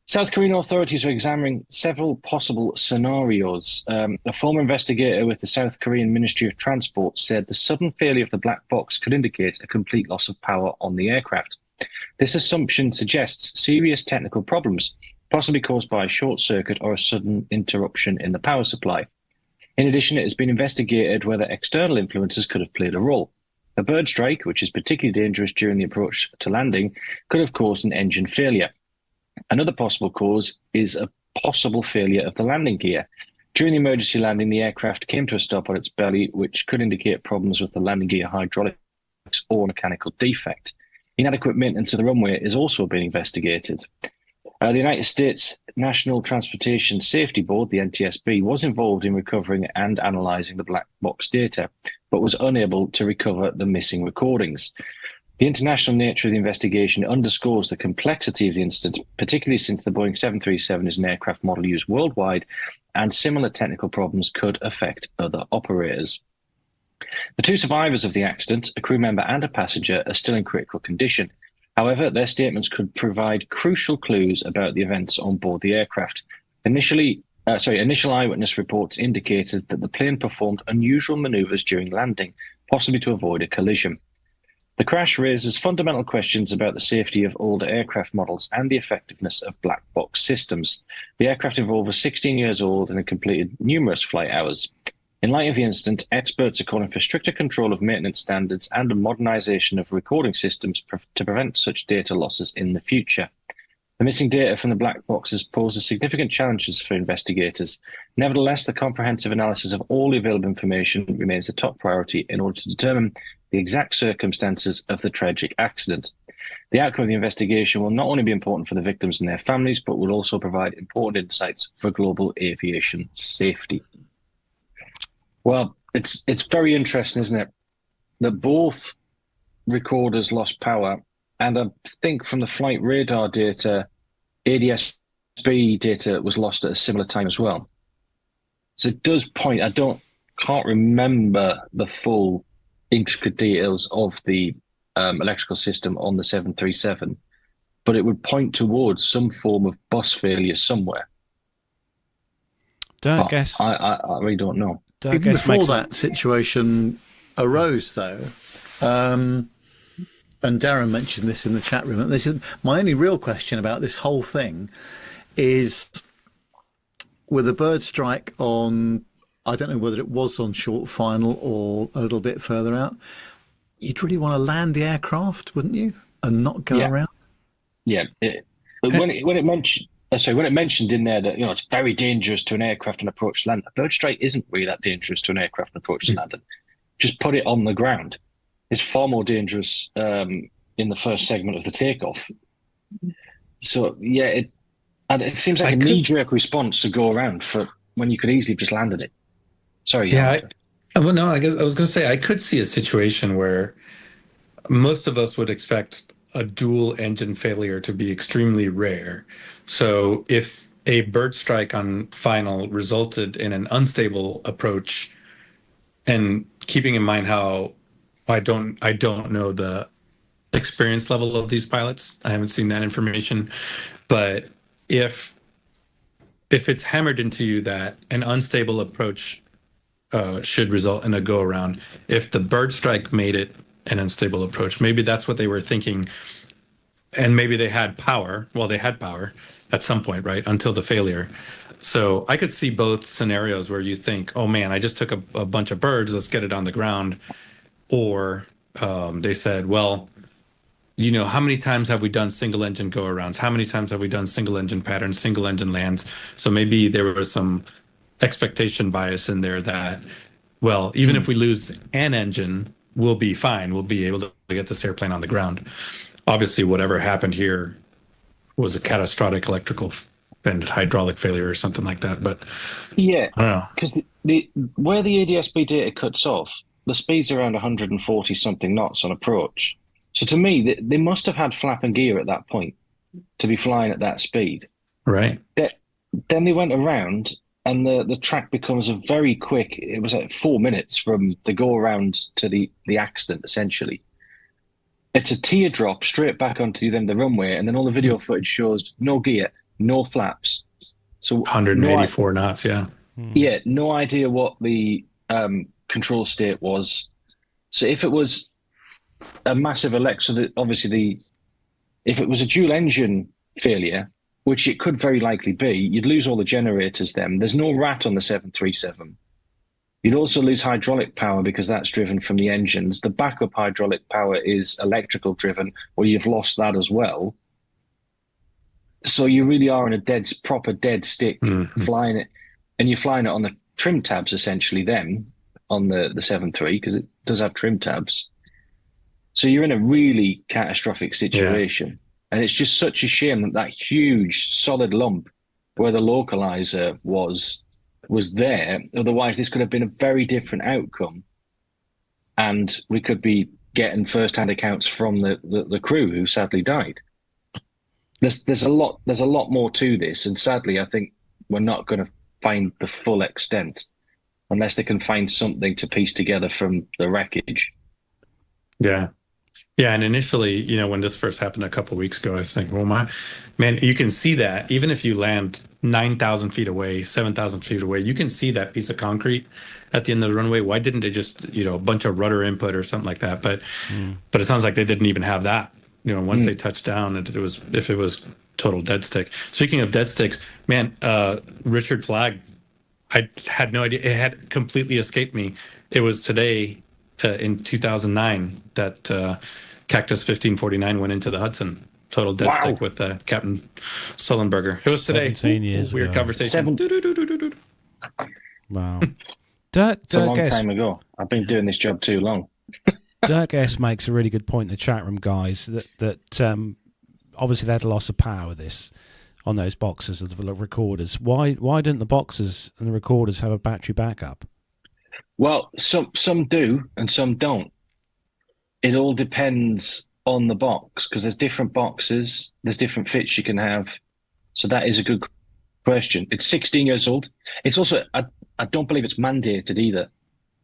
South Korean authorities are examining several possible scenarios. A former investigator with the South Korean Ministry of Transport said the sudden failure of the black box could indicate a complete loss of power on the aircraft. This assumption suggests serious technical problems, possibly caused by a short circuit or a sudden interruption in the power supply. In addition, it has been investigated whether external influences could have played a role. A bird strike, which is particularly dangerous during the approach to landing, could have caused an engine failure. Another possible cause is a possible failure of the landing gear. During the emergency landing, the aircraft came to a stop on its belly, which could indicate problems with the landing gear hydraulics or mechanical defect. Inadequate maintenance of the runway is also being investigated. The United States National Transportation Safety Board, the NTSB, was involved in recovering and analysing the black box data, but was unable to recover the missing recordings. The international nature of the investigation underscores the complexity of the incident, particularly since the Boeing 737 is an aircraft model used worldwide, and similar technical problems could affect other operators. The two survivors of the accident, a crew member and a passenger, are still in critical condition. However, their statements could provide crucial clues about the events on board the aircraft. Initial eyewitness reports indicated that the plane performed unusual maneuvers during landing, possibly to avoid a collision. The crash raises fundamental questions about the safety of older aircraft models and the effectiveness of black box systems. The aircraft involved was 16 years old and had completed numerous flight hours. In light of the incident, experts are calling for stricter control of maintenance standards and a modernisation of recording systems to prevent such data losses in the future. The missing data from the black boxes poses significant challenges for investigators. Nevertheless, the comprehensive analysis of all the available information remains the top priority in order to determine the exact circumstances of the tragic accident. The outcome of the investigation will not only be important for the victims and their families, but will also provide important insights for global aviation safety. Well, it's very interesting, isn't it, that both recorders lost power, and I think from the flight radar data, ADS-B data was lost at a similar time as well. So it does point, can't remember the full intricate details of the electrical system on the 737, but it would point towards some form of bus failure somewhere. I guess. I really don't know. Even before that situation arose, though, and Darren mentioned this in the chat room, and this is my only real question about this whole thing is, with a bird strike on, I don't know whether it was on short final or a little bit further out, you'd really want to land the aircraft, wouldn't you, and not go around? Yeah. When it mentioned in there that it's very dangerous to an aircraft and approach to land, a bird strike isn't really that dangerous to an aircraft and approach to landing. Just put it on the ground. It's far more dangerous in the first segment of the takeoff. So it seems like a knee-jerk response to go around for when you could easily just landed it. Sorry. Yeah. I guess I was going to say I could see a situation where most of us would expect a dual engine failure to be extremely rare. So if a bird strike on final resulted in an unstable approach, and keeping in mind how I don't know the experience level of these pilots, I haven't seen that information, but if it's hammered into you that an unstable approach should result in a go around, if the bird strike made it an unstable approach, maybe that's what they were thinking, and maybe they had power. Well, they had power at some point, right, until the failure. So I could see both scenarios where you think, oh man, I just took a bunch of birds, let's get it on the ground. Or they said, well, how many times have we done single engine go arounds? How many times have we done single engine patterns, single engine lands? So maybe there was some expectation bias in there that, well, even if we lose an engine, we'll be fine. We'll be able to get this airplane on the ground. Obviously, whatever happened here was a catastrophic electrical been hydraulic failure or something like that. But Yeah, I don't know. because the where the ADS-B data cuts off, the speed's around 140 something knots on approach. So to me, they must have had flap and gear at that point to be flying at that speed. Right. Then they went around, and the track becomes a very quick. It was like 4 minutes from the go around to the accident. Essentially, it's a teardrop straight back onto the end of the runway, and then all the video footage shows no gear, no flaps. So 184 knots. Yeah. Yeah, no idea what the control state was. So if it was a massive if it was a dual engine failure, which it could very likely be, you'd lose all the generators then. There's no rat on the 737. You'd also lose hydraulic power because that's driven from the engines. The backup hydraulic power is electrical driven, or you've lost that as well. So you really are in a proper dead stick flying it, and you're flying it on the trim tabs essentially then on the 737 because it does have trim tabs. So you're in a really catastrophic situation. And it's just such a shame that huge solid lump where the localizer was there. Otherwise, this could have been a very different outcome. And we could be getting first-hand accounts from the crew who sadly died. There's a lot more to this. And sadly, I think we're not going to find the full extent unless they can find something to piece together from the wreckage. Yeah. Yeah, and initially, when this first happened a couple of weeks ago, I was thinking, well, man, you can see that even if you land 9,000 feet away, 7,000 feet away, you can see that piece of concrete at the end of the runway. Why didn't they just, a bunch of rudder input or something like that? But it sounds like they didn't even have that. Once they touched down, if it was total dead stick. Speaking of dead sticks, man, Richard Flagg, I had no idea. It had completely escaped me. It was today in 2009 that Cactus 1549 went into the Hudson. Total dead stick with Captain Sullenberger. It was today. 17 years Weird ago. conversation. Wow. It's a long time ago. I've been doing this job too long. Dirk S makes a really good point in the chat room, guys, that obviously they had a loss of power on those boxes of the recorders. Why didn't the boxes and the recorders have a battery backup? Well, some do and some don't. It all depends on the box because there's different boxes, there's different fits you can have. So that is a good question. It's 16 years old. It's also, I don't believe it's mandated either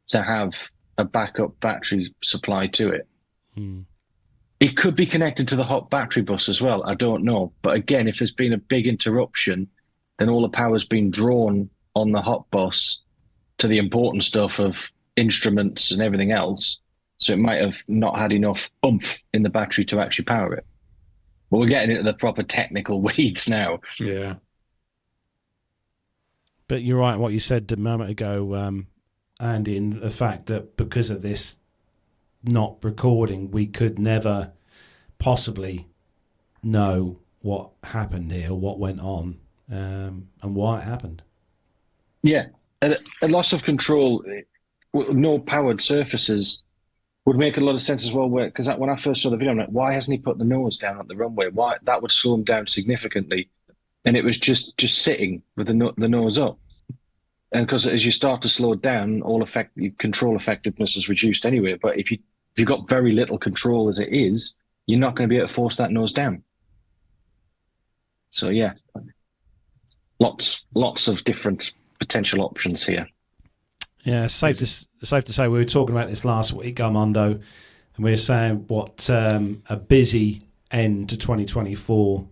to have a backup battery supply to it. It could be connected to the hot battery bus as well. I don't know. But again, if there's been a big interruption, then all the power's been drawn on the hot bus to the important stuff of instruments and everything else. So it might have not had enough oomph in the battery to actually power it. But we're getting into the proper technical weeds now. Yeah. But you're right, what you said a moment ago, Andy, in the fact that because of this not recording, we could never possibly know what happened here, what went on, and why it happened. Yeah. A loss of control, no powered surfaces would make a lot of sense as well. Because when I first saw the video, I'm like, why hasn't he put the nose down at the runway? Why that would slow him down significantly, and it was just sitting with the nose up. And because as you start to slow down, control effectiveness is reduced anyway. But if you've got very little control as it is, you're not going to be able to force that nose down. So yeah, lots of different potential options here. Yeah, safe to say we were talking about this last week, Armando, and we were saying what a busy end to 2024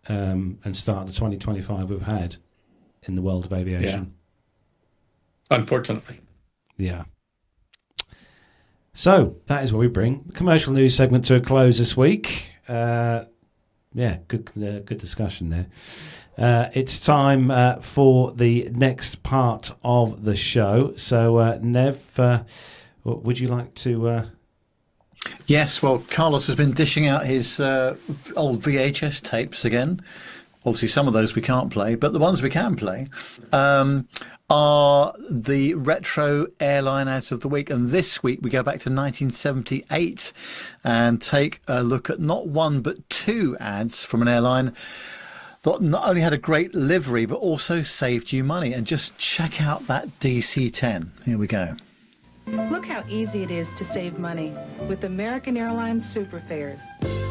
and start to 2025 we've had in the world of aviation. Yeah. Unfortunately. Yeah. So that is where we bring the commercial news segment to a close this week. Good discussion there. It's time for the next part of the show. So, Nev, would you like to... Yes, well, Carlos has been dishing out his old VHS tapes again. Obviously, some of those we can't play, but the ones we can play are the retro airline ads of the week. And this week we go back to 1978 and take a look at not one but two ads from an airline that not only had a great livery, but also saved you money. And just check out that DC-10. Here we go. Look how easy it is to save money with American Airlines Super Fares.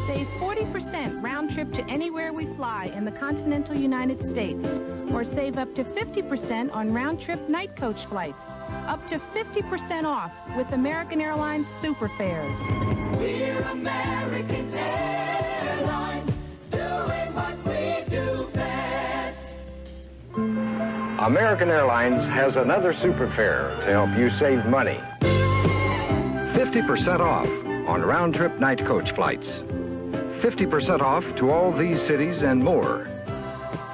Save 40% round trip to anywhere we fly in the continental United States, or save up to 50% on round trip night coach flights. Up to 50% off with American Airlines Super Fares. We're American Airlines, doing what we do best. American Airlines has another super fare to help you save money. 50% off on round-trip night coach flights. 50% off to all these cities and more.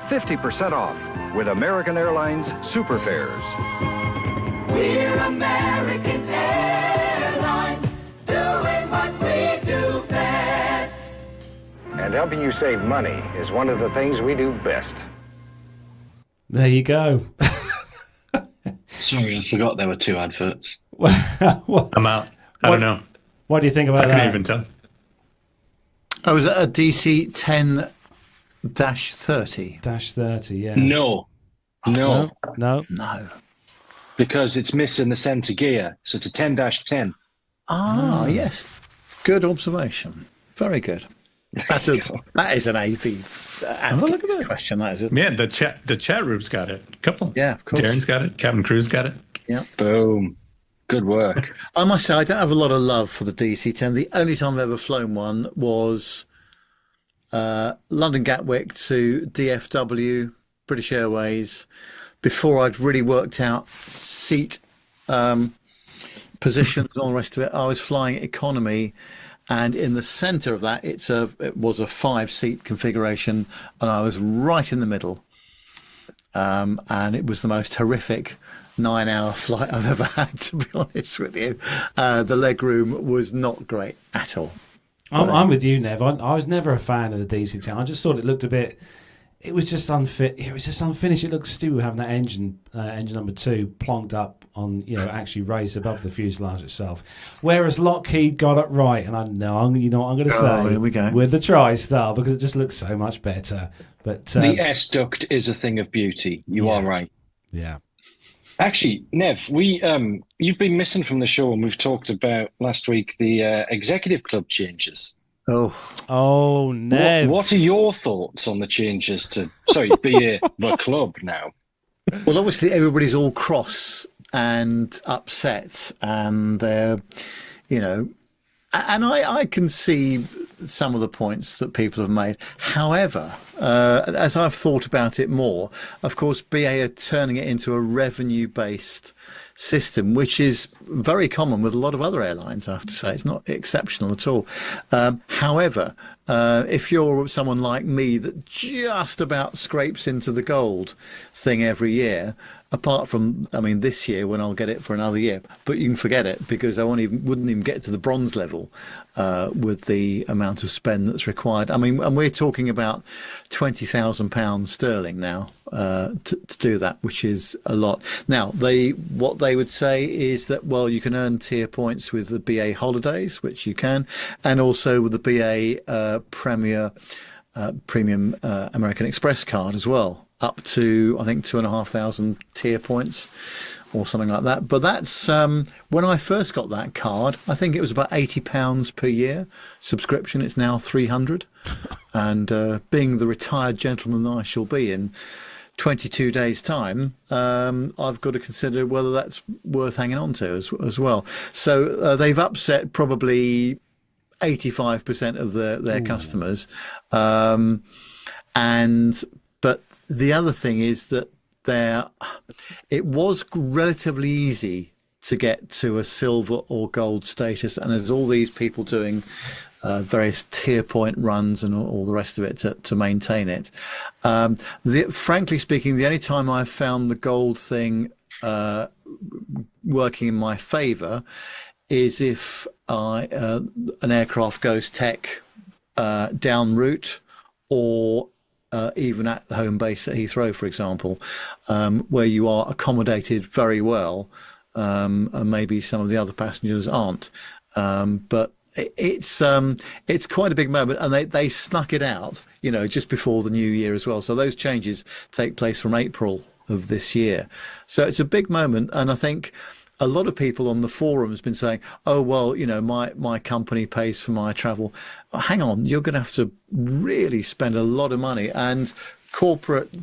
50% off with American Airlines super fares. We're American Airlines, doing what we do best. And helping you save money is one of the things we do best. There you go. Sorry, I forgot there were 2 adverts. I'm out. I don't know. What do you think about I that? couldn't even tell. Oh, was that a DC-10-30? -30, yeah. No. No. No. Because it's missing the centre gear. So it's a 10-10. Ah, yes. Good observation. Very good. That is an AV advocate question, that is, isn't it? Yeah, the chat room's got it. Couple. Yeah, of course. Darren's got it. Captain Crew's got it. Yeah. Boom. Good work. I must say, I don't have a lot of love for the DC-10. The only time I've ever flown one was London Gatwick to DFW, British Airways, before I'd really worked out seat positions and all the rest of it. I was flying economy, and in the centre of that, it was a 5-seat configuration, and I was right in the middle. And it was the most horrific 9-hour flight I've ever had, to be honest with you. The leg room was not great at all. I'm with you, Nev. I was never a fan of the DC-10. I just thought it looked a bit. It was just unfit. It was just unfinished. It looked stupid having that engine number 2 plonked up on, actually raised above the fuselage itself. Whereas Lockheed got it right, and I'm going to say here we go. with the TriStar, because it just looks so much better. But the S duct is a thing of beauty. You are right. Yeah. Actually, Nev, you've been missing from the show, and we've talked about last week the executive club changes. Oh, Nev. What are your thoughts on the changes to, BA the club now? Well, obviously everybody's all cross and upset, and they're, and I can see some of the points that people have made. However, as I've thought about it more, of course, BA are turning it into a revenue-based system, which is very common with a lot of other airlines, I have to say. It's not exceptional at all. However, if you're someone like me that just about scrapes into the gold thing every year, apart from, this year when I'll get it for another year, but you can forget it because I wouldn't even get to the bronze level with the amount of spend that's required. And we're talking about £20,000 sterling now to do that, which is a lot. Now, what they would say is that, well, you can earn tier points with the BA holidays, which you can, and also with the BA Premium American Express card as well, up to, I think, 2,500 tier points or something like that. But that's, when I first got that card, I think it was about £80 per year subscription. It's now 300. And being the retired gentleman I shall be in 22 days' time, I've got to consider whether that's worth hanging on to as well. So they've upset probably 85% of their customers. But the other thing is that it was relatively easy to get to a silver or gold status, and there's all these people doing various tier point runs and all the rest of it to maintain it. Frankly speaking, the only time I've found the gold thing working in my favour is if an aircraft goes tech down route, or even at the home base at Heathrow, for example, where you are accommodated very well, and maybe some of the other passengers aren't. But it's quite a big moment, and they snuck it out, just before the new year as well. So those changes take place from April of this year. So it's a big moment, and I think a lot of people on the forum has been saying, "Oh well, my company pays for my travel." Oh, hang on, you're going to have to really spend a lot of money, and corporate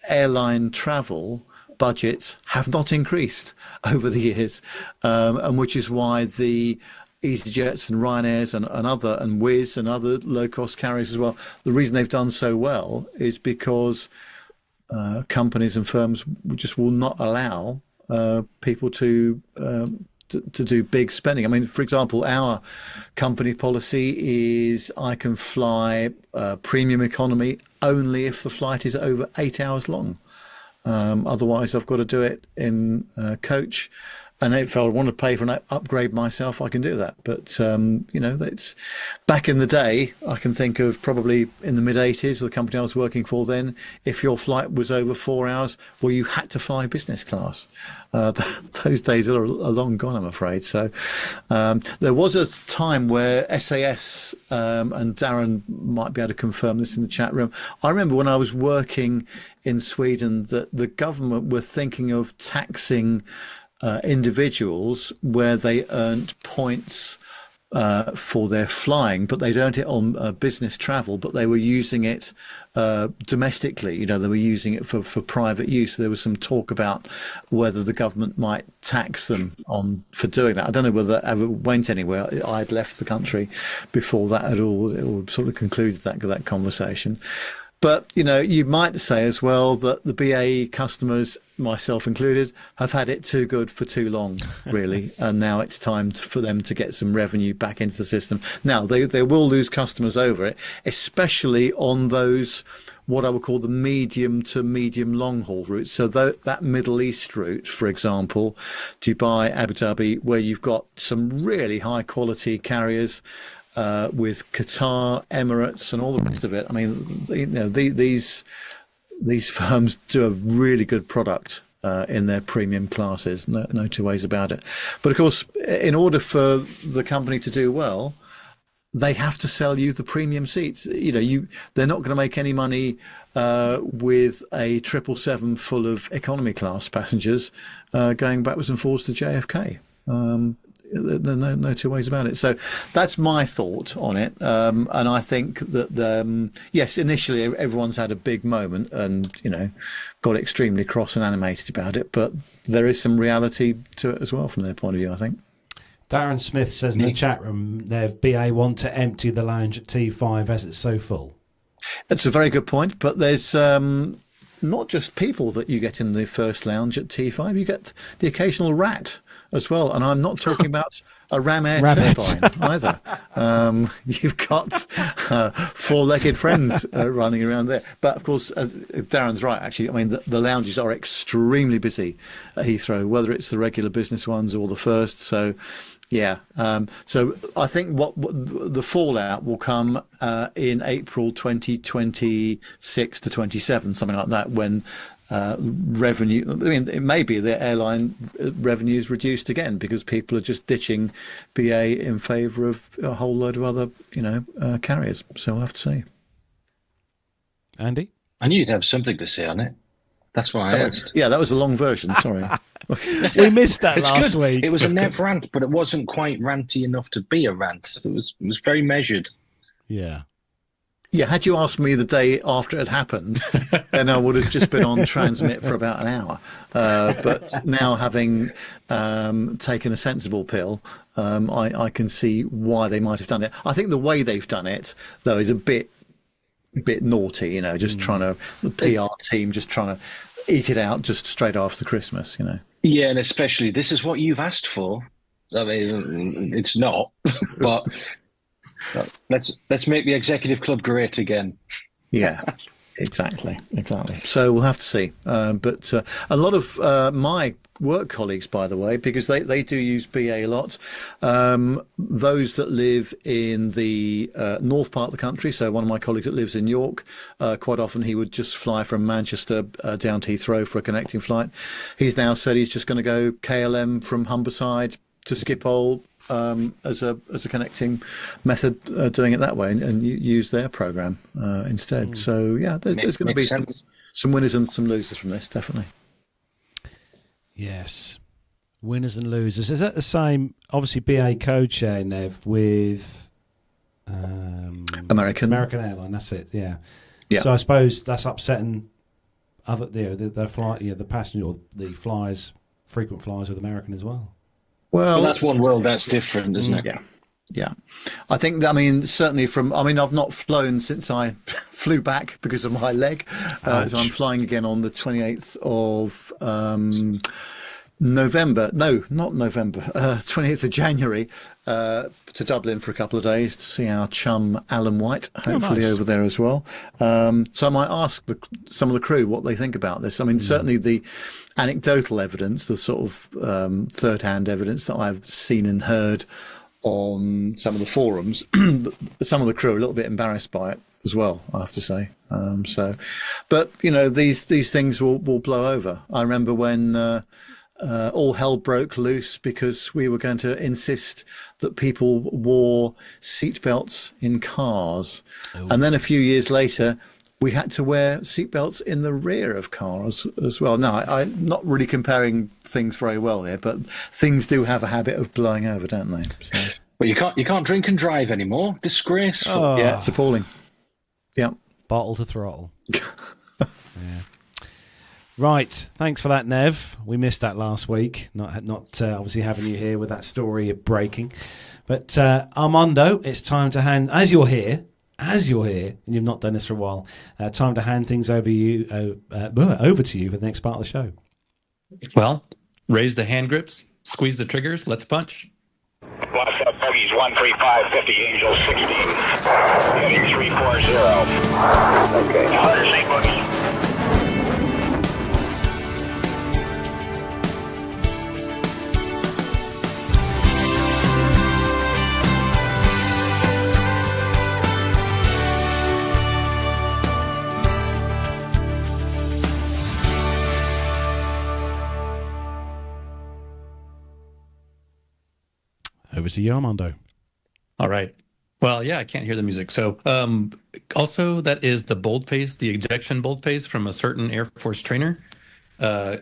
airline travel budgets have not increased over the years, and which is why the EasyJets and Ryanairs and Wizz and other low cost carriers as well. The reason they've done so well is because companies and firms just will not allow people to do big spending. I mean, for example, our company policy is I can fly premium economy only if the flight is over 8 hours long. Otherwise, I've got to do it in coach. And if I want to pay for an upgrade myself, I can do that. But, it's back in the day, I can think of probably in the mid-'80s, the company I was working for then, if your flight was over 4 hours, well, you had to fly business class. Those days are long gone, I'm afraid. So there was a time where SAS, and Darren might be able to confirm this in the chat room. I remember when I was working in Sweden that the government were thinking of taxing individuals where they earned points for their flying, but they'd earned it on business travel, but they were using it domestically. They were using it for private use. There was some talk about whether the government might tax them for doing that. I don't know whether that ever went anywhere. I'd left the country before that at all. It all sort of concluded that conversation. But, you might say as well that the BAE customers, myself included, have had it too good for too long, really. And now it's time for them to get some revenue back into the system. Now, they will lose customers over it, especially on those, what I would call the medium to medium long haul routes. So that Middle East route, for example, Dubai, Abu Dhabi, where you've got some really high quality carriers, with Qatar, Emirates, and all the rest of it. I mean, these firms do a really good product in their premium classes. No two ways about it. But of course, in order for the company to do well, they have to sell you the premium seats. They're not going to make any money with a 777 full of economy class passengers going backwards and forwards to JFK. No two ways about it. So that's my thought on it. And I think that, yes, initially everyone's had a big moment and, got extremely cross and animated about it. But there is some reality to it as well from their point of view, I think. Darren Smith says in the chat room, Nev, BA want to empty the lounge at T5 as it's so full. That's a very good point. But there's not just people that you get in the first lounge at T5. You get the occasional rat as well, and I'm not talking about a Ram Air turbine either. You've got four-legged friends running around there. But of course, Darren's right. Actually, I mean the lounges are extremely busy at Heathrow, whether it's the regular business ones or the first. So, yeah. So I think what the fallout will come in April 2026 to 27, something like that, when revenue. I mean, it may be the airline revenues reduced again because people are just ditching BA in favour of a whole load of other, carriers. So we'll have to see. Andy, I knew you'd have something to say on it. That's why I asked. Yeah, that was a long version. Sorry, we missed that last week. It was a Nev rant, but it wasn't quite ranty enough to be a rant. It was very measured. Yeah. Yeah, had you asked me the day after it happened, then I would have just been on transmit for about an hour. But now, having taken a sensible pill, I can see why they might have done it. I think the way they've done it, though, is a bit naughty. Just trying to, the PR team just trying to eke it out just straight after Christmas. Yeah, and especially this is what you've asked for. I mean, it's not, but. Let's make the executive club great again. Yeah, exactly. So we'll have to see. But a lot of my work colleagues, by the way, because they do use BA a lot, those that live in the north part of the country. So one of my colleagues that lives in York, quite often he would just fly from Manchester down to Heathrow for a connecting flight. He's now said he's just going to go KLM from Humberside Schiphol as a connecting method, doing it that way, and you use their program instead. So yeah, there's going to be some winners and some losers from this, definitely. Yes, winners and losers. Is that the same? Obviously, BA code share, Nev, with American Airline. That's it. Yeah. Yeah. So I suppose that's upsetting other the flight, the passenger or the flyers, frequent flyers with American as well. Well, that's one world. That's different, isn't it? Yeah. Yeah. I think, certainly I've not flown since I flew back because of my leg. So I'm flying again on the 28th of November. No, not November. 28th of January to Dublin for a couple of days to see our chum Alan White, hopefully over there as well. So I might ask some of the crew what they think about this. Certainly the anecdotal evidence, the sort of third-hand evidence that I've seen and heard on some of the forums, some of the crew are a little bit embarrassed by it as well, I have to say. But these things will blow over. I remember when all hell broke loose because we were going to insist that people wore seatbelts in cars. And then a few years later, we had to wear seatbelts in the rear of cars as well. Now, I'm not really comparing things very well here, but things do have a habit of blowing over, don't they? So. But you can't drink and drive anymore. Disgraceful. Oh. Yeah, it's appalling. Yeah. Bottle to throttle. Yeah. Right, thanks for that, Nev. We missed that last week. Not obviously having you here with that story of breaking. But Armando, it's time to hand, as you're here, and you've not done this for a while, time to hand things over to you for the next part of the show. Well, raise the hand grips, squeeze the triggers, let's punch. Lost up bogeys 135, 50, Angel 16, heading 340. Okay. 108 bogeys. Over to you, Armando. All right. Well, yeah, I can't hear the music. So also that is the boldface, the ejection boldface from a certain Air Force trainer. I'll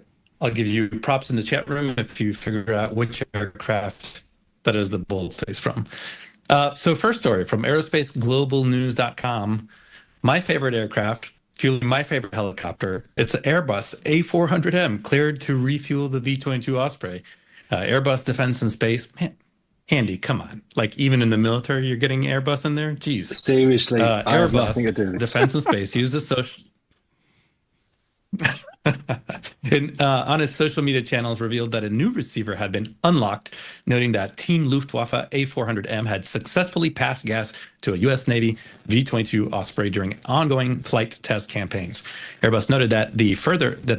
give you props in the chat room if you figure out which aircraft that is the boldface from. So first story from aerospaceglobalnews.com. My favorite aircraft, fueling my favorite helicopter. It's an Airbus A400M cleared to refuel the V-22 Osprey. Airbus Defense and Space. Man, Andy, come on. Like, even in the military, you're getting Airbus in there? Jeez. Seriously, I have nothing to do with this. Defense and Space used the social... on its social media channels revealed that a new receiver had been unlocked, noting that Team Luftwaffe A400M had successfully passed gas to a U.S. Navy V-22 Osprey during ongoing flight test campaigns. Airbus noted that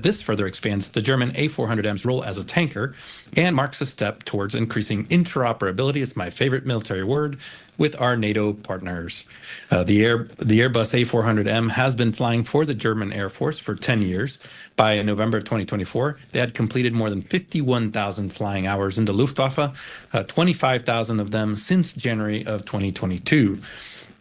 this further expands the German A400M's role as a tanker and marks a step towards increasing interoperability, it's my favorite military word, with our NATO partners. The Airbus A400M has been flying for the German Air Force for 10 years. By November of 2024, they had completed more than 51,000 flying hours in the Luftwaffe, 25,000 of them since January of 2022.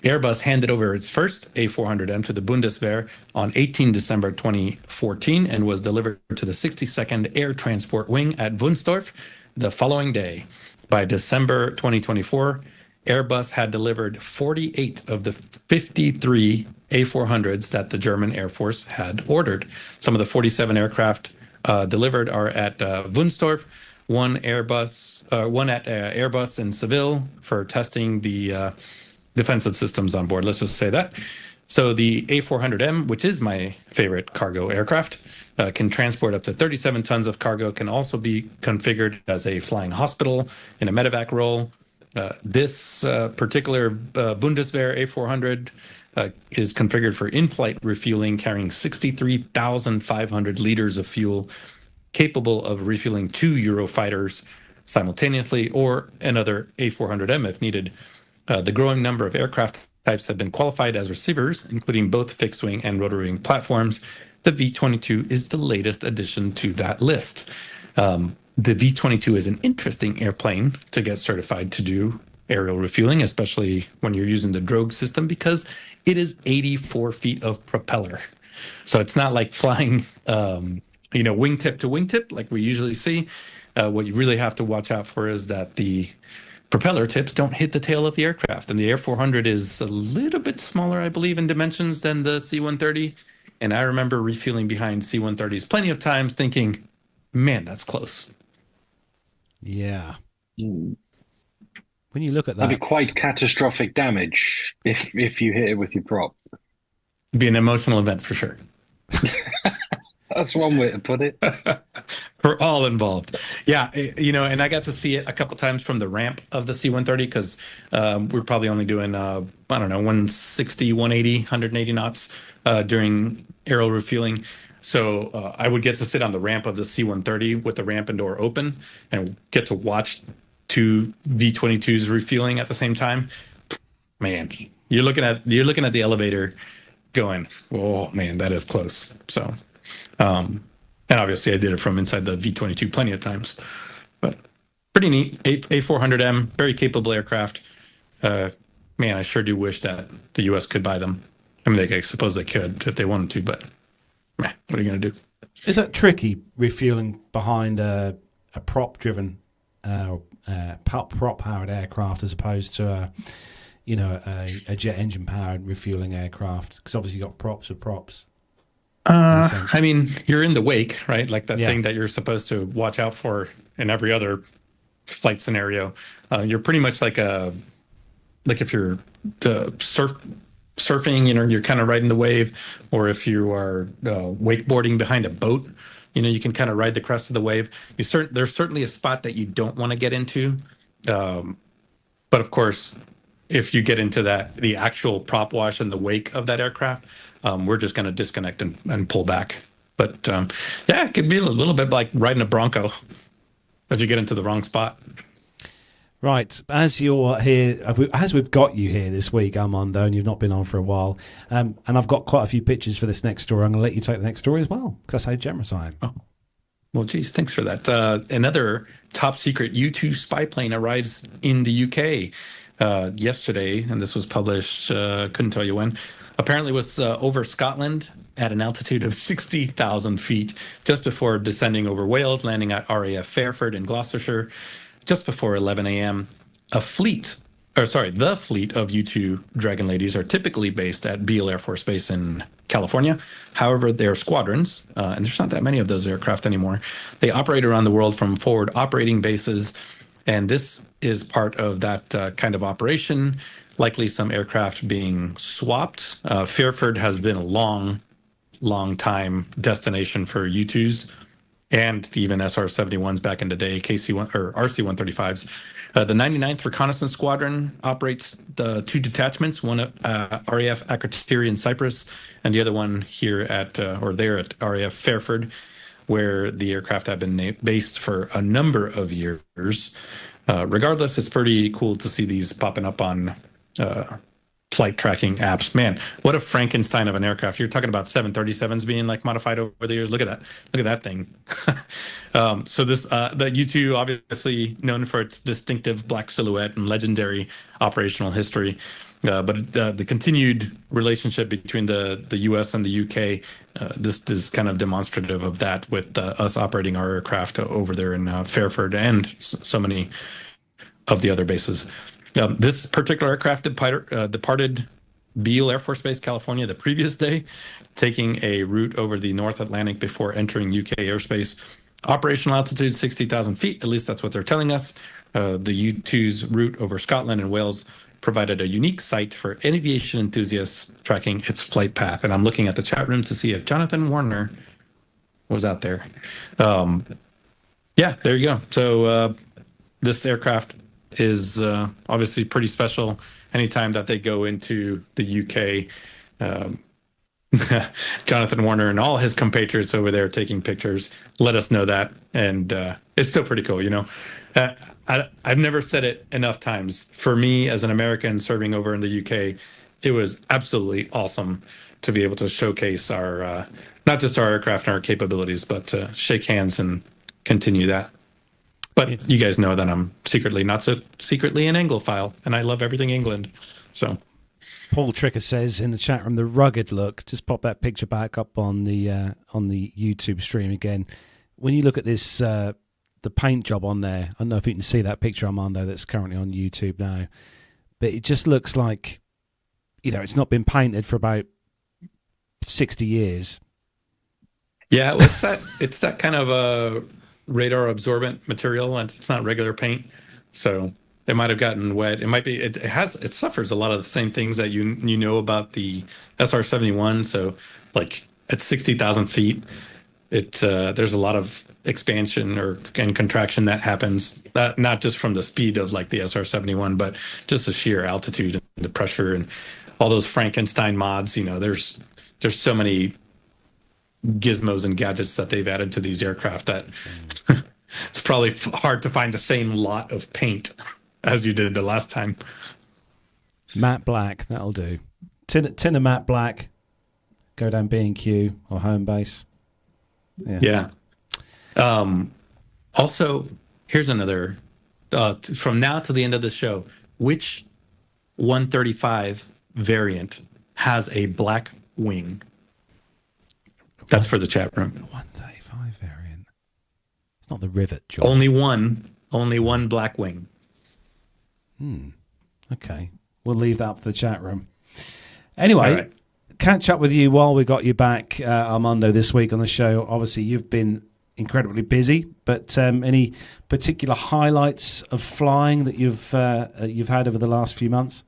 Airbus handed over its first A400M to the Bundeswehr on 18 December 2014 and was delivered to the 62nd Air Transport Wing at Wunstorf the following day. By December 2024, Airbus had delivered 48 of the 53 A400s that the German Air Force had ordered. Some of the 47 aircraft delivered are at Wunstorf, one at Airbus in Seville for testing the defensive systems on board. Let's just say that. So the A400M, which is my favorite cargo aircraft, can transport up to 37 tons of cargo, can also be configured as a flying hospital in a medevac role. This particular Bundeswehr A400 is configured for in-flight refueling, carrying 63,500 liters of fuel, capable of refueling 2 Eurofighters simultaneously or another A400M if needed. The growing number of aircraft types have been qualified as receivers, including both fixed-wing and rotary-wing platforms. The V-22 is the latest addition to that list. the V-22 is an interesting airplane to get certified to do aerial refueling, especially when you're using the drogue system, because it is 84 feet of propeller. So it's not like flying, wingtip to wingtip like we usually see. What you really have to watch out for is that the propeller tips don't hit the tail of the aircraft. And the Air 400 is a little bit smaller, I believe, in dimensions than the C-130. And I remember refueling behind C-130s plenty of times thinking, man, that's close. Yeah. When you look at that, That'd be quite catastrophic damage if you hit it with your prop. It'd be an emotional event for sure. That's one way to put it. For all involved. Yeah, and I got to see it a couple times from the ramp of the C-130 because we're probably only doing, 160, 180, 180 knots during aerial refueling. So I would get to sit on the ramp of the C-130 with the ramp and door open and get to watch two V-22s refueling at the same time. Man, you're looking at the elevator going, oh man, that is close. So, and obviously I did it from inside the V-22 plenty of times, but pretty neat. A400M, very capable aircraft. Man, I sure do wish that the U.S. could buy them. I mean, I suppose they could if they wanted to, but man, what are you going to do? Is that tricky refueling behind a prop-driven, prop-powered aircraft as opposed to a jet engine-powered refueling aircraft? Because obviously you've got props with props. I mean, you're in the wake, right? Like that thing that you're supposed to watch out for in every other flight scenario. You're pretty much like if you're surfing, you're kind of riding the wave, or if you are wakeboarding behind a boat, you can kind of ride the crest of the wave. There's certainly a spot that you don't want to get into, but of course, if you get into the actual prop wash in the wake of that aircraft, we're just going to disconnect and pull back. But it could be a little bit like riding a Bronco if you get into the wrong spot. Right, as you're here, as we've got you here this week, Armando, and you've not been on for a while, and I've got quite a few pictures for this next story. I'm going to let you take the next story as well, because that's how generous I am. Oh. Well, geez, thanks for that. Another top secret U-2 spy plane arrives in the UK yesterday, and this was published, couldn't tell you when. Apparently was over Scotland at an altitude of 60,000 feet, just before descending over Wales, landing at RAF Fairford in Gloucestershire. Just before 11 a.m., the fleet of U-2 Dragon Ladies are typically based at Beale Air Force Base in California. However, they're squadrons, and there's not that many of those aircraft anymore. They operate around the world from forward operating bases, and this is part of that kind of operation, likely some aircraft being swapped. Fairford has been a long time destination for U-2s. And even SR-71s back in the day, KC-1 or RC-135s. The 99th Reconnaissance Squadron operates the two detachments, one at RAF Akrotiri in Cyprus, and the other one here there at RAF Fairford, where the aircraft have been based for a number of years. Regardless, it's pretty cool to see these popping up on flight tracking apps. Man, what a Frankenstein of an aircraft. You're talking about 737s being like modified over the years. Look at that thing. So this the U-2, obviously known for its distinctive black silhouette and legendary operational history, but the continued relationship between the US and the UK, this is kind of demonstrative of that, with us operating our aircraft over there in Fairford and so many of the other bases. This particular aircraft departed Beale Air Force Base, California, the previous day, taking a route over the North Atlantic before entering UK airspace. Operational altitude 60,000 feet, at least that's what they're telling us. The U-2's route over Scotland and Wales provided a unique site for aviation enthusiasts tracking its flight path. And I'm looking at the chat room to see if Jonathan Warner was out there. There you go. So this aircraft is obviously pretty special. Anytime that they go into the UK, Jonathan Warner and all his compatriots over there taking pictures let us know that, and it's still pretty cool. I've never said it enough times. For me, as an American serving over in the UK, it was absolutely awesome to be able to showcase our not just our aircraft and our capabilities, but to shake hands and continue that. But you guys know that I'm secretly not so secretly an Anglophile, and I love everything England. So Paul Tricker says in the chat room, the rugged look. Just pop that picture back up on the YouTube stream again. When you look at this, the paint job on there, I don't know if you can see that picture, Armando, that's currently on YouTube now, but it just looks like, it's not been painted for about 60 years. Yeah, well, it's that kind of a radar absorbent material, and it's not regular paint, so it might have gotten wet. It might be. It suffers a lot of the same things that you know about the SR-71. So, like at 60,000 feet, there's a lot of expansion and contraction that happens. Not just from the speed of like the SR-71, but just the sheer altitude and the pressure and all those Frankenstein mods. There's so many gizmos and gadgets that they've added to these aircraft that it's probably hard to find the same lot of paint as you did the last time. Matte black, that'll do. Tin of matte black. Go down B&Q or home base. Yeah. Also, here's another. From now to the end of the show, which 135 variant has a black wing? That's for the chat room. 135 variant. It's not the Rivet, John. Only one black wing. Okay. We'll leave that up for the chat room. Anyway, right. Catch up with you while we got you back, Armando, this week on the show. Obviously, you've been incredibly busy, but any particular highlights of flying that you've had over the last few months?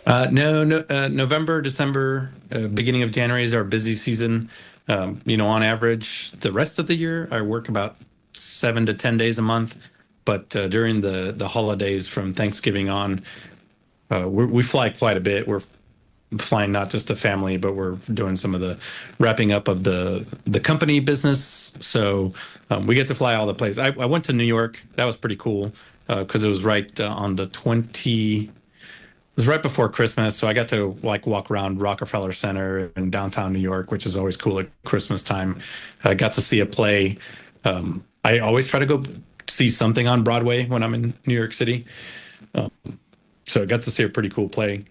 No. November, December, beginning of January is our busy season. On average, the rest of the year, I work about 7 to 10 days a month. But during the holidays from Thanksgiving on, we fly quite a bit. We're flying not just the family, but we're doing some of the wrapping up of the company business. So we get to fly all the places. I went to New York. That was pretty cool because it was right on the 20. It was right before Christmas, so I got to walk around Rockefeller Center in downtown New York, which is always cool at Christmas time. I got to see a play. I always try to go see something on Broadway when I'm in New York City. So I got to see a pretty cool play.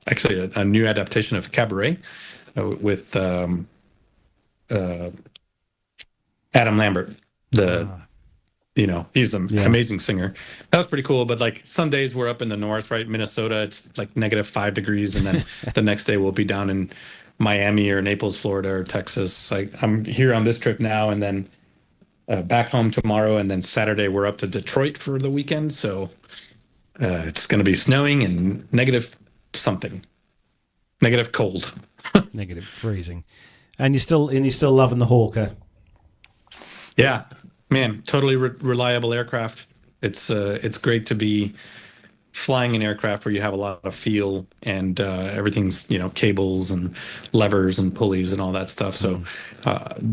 Actually, a new adaptation of Cabaret with Adam Lambert. He's an amazing singer. That was pretty cool. But some days we're up in the north, right? Minnesota, it's -5 degrees. And then the next day we'll be down in Miami or Naples, Florida or Texas. I'm here on this trip now and then back home tomorrow. And then Saturday we're up to Detroit for the weekend. So it's going to be snowing and negative something. Negative cold. Negative freezing. And you're still loving the Hawker. Yeah. Man, totally reliable aircraft. It's great to be flying an aircraft where you have a lot of feel and everything's cables and levers and pulleys and all that stuff. So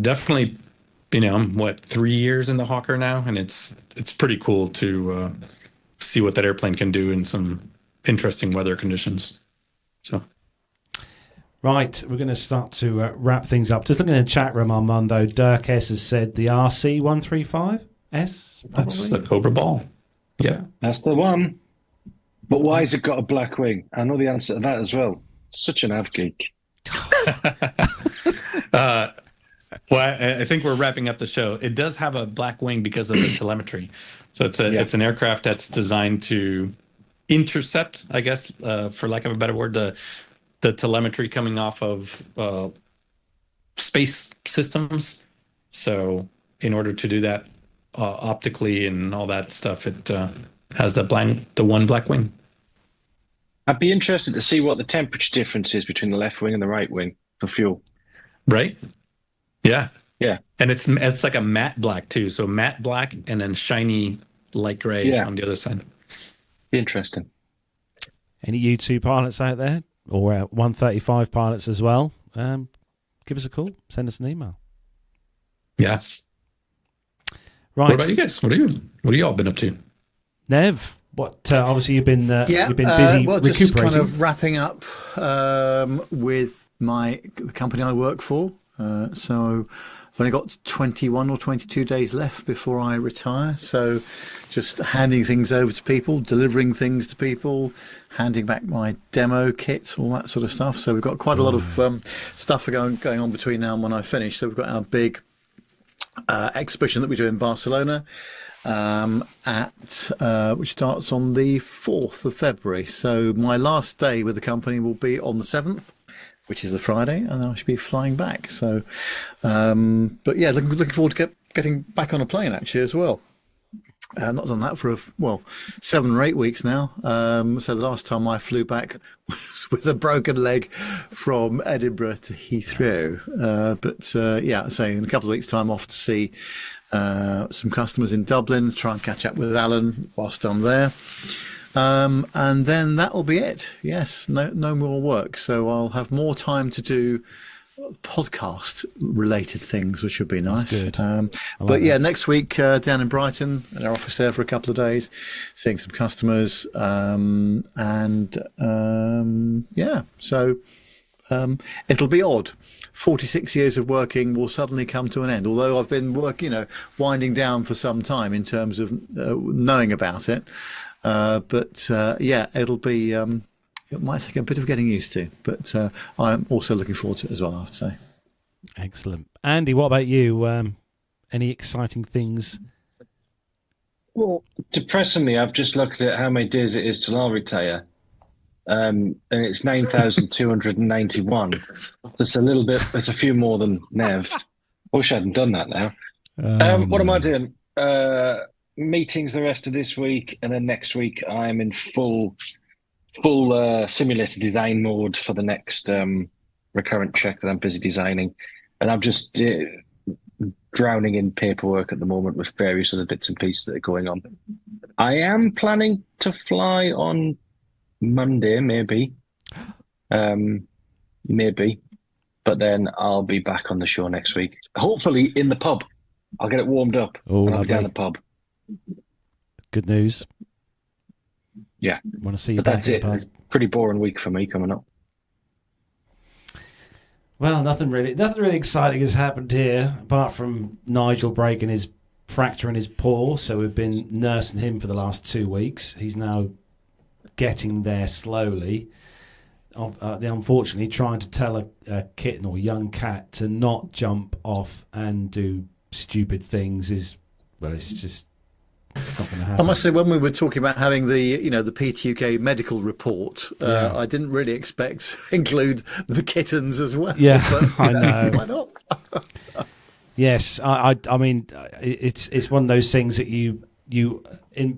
definitely, I'm 3 years in the Hawker now, and it's pretty cool to see what that airplane can do in some interesting weather conditions. So. Right, we're going to start to wrap things up. Just looking in the chat room, Armando, Dirk S has said the RC-135S? That's the Cobra Ball. Yeah. That's the one. But why has it got a black wing? I know the answer to that as well. Such an av geek. Well, I think we're wrapping up the show. It does have a black wing because of the telemetry. So it's an aircraft that's designed to intercept, I guess, for lack of a better word, the telemetry coming off of space systems. So in order to do that optically and all that stuff, it has the one black wing. I'd be interested to see what the temperature difference is between the left wing and the right wing for fuel. Right? Yeah. Yeah. And it's like a matte black too. So matte black and then shiny light gray on the other side. Interesting. Any U2 pilots out there? Or 135 pilots as well, give us a call. Send us an email. Yeah. Right. What about you guys? What are you all been up to? Nev, what? Obviously, you've been busy recuperating. Just kind of wrapping up with the company I work for. So I've only got 21 or 22 days left before I retire. So just handing things over to people, delivering things to people, handing back my demo kit, all that sort of stuff. So we've got quite a lot of stuff going on between now and when I finish. So we've got our big exhibition that we do in Barcelona, which starts on the 4th of February. So my last day with the company will be on the 7th, which is the Friday, and then I should be flying back. So, but yeah, looking forward to getting back on a plane actually as well. Not done that for 7 or 8 weeks now. So the last time I flew back was with a broken leg from Edinburgh to Heathrow. Yeah, so in a couple of weeks' time, off to see some customers in Dublin, try and catch up with Alan whilst I'm there. And then that'll be it. Yes, no more work. So I'll have more time to do podcast related things, which would be nice. That's good. But yeah, next week down in Brighton at our office there for a couple of days, seeing some customers, yeah, so it'll be odd. 46 years of working will suddenly come to an end, although I've been winding down for some time in terms of knowing about it. Yeah, it'll be it might take a bit of getting used to, but I'm also looking forward to it as well, I have to say. Excellent. Andy, what about you? Any exciting things? Well, depressingly, I've just looked at how many days it is till I'll retire, and it's 9,291. It's it's a few more than Nev. I wish I hadn't done that now. What am I doing? Meetings the rest of this week, and then next week I'm in full simulator design mode for the next recurrent check that I'm busy designing, and I'm just drowning in paperwork at the moment with various other bits and pieces that are going on. I am planning to fly on Monday, maybe, but then I'll be back on the show next week, hopefully in the pub. I'll get it warmed up. Oh, I'll be down the pub. Good news. Yeah, want to see you but back. that's it. It's a pretty boring week for me coming up. Well, nothing really exciting has happened here, apart from Nigel breaking his fracturing his paw. So we've been nursing him for the last 2 weeks. He's now getting there slowly. Unfortunately, trying to tell a kitten or young cat to not jump off and do stupid things it's just. It's not going to happen. I must say, when we were talking about having the PTUK medical report, I didn't really expect to include the kittens as well. Yeah, but, I know. Why not? Yes, I mean, it's one of those things that you in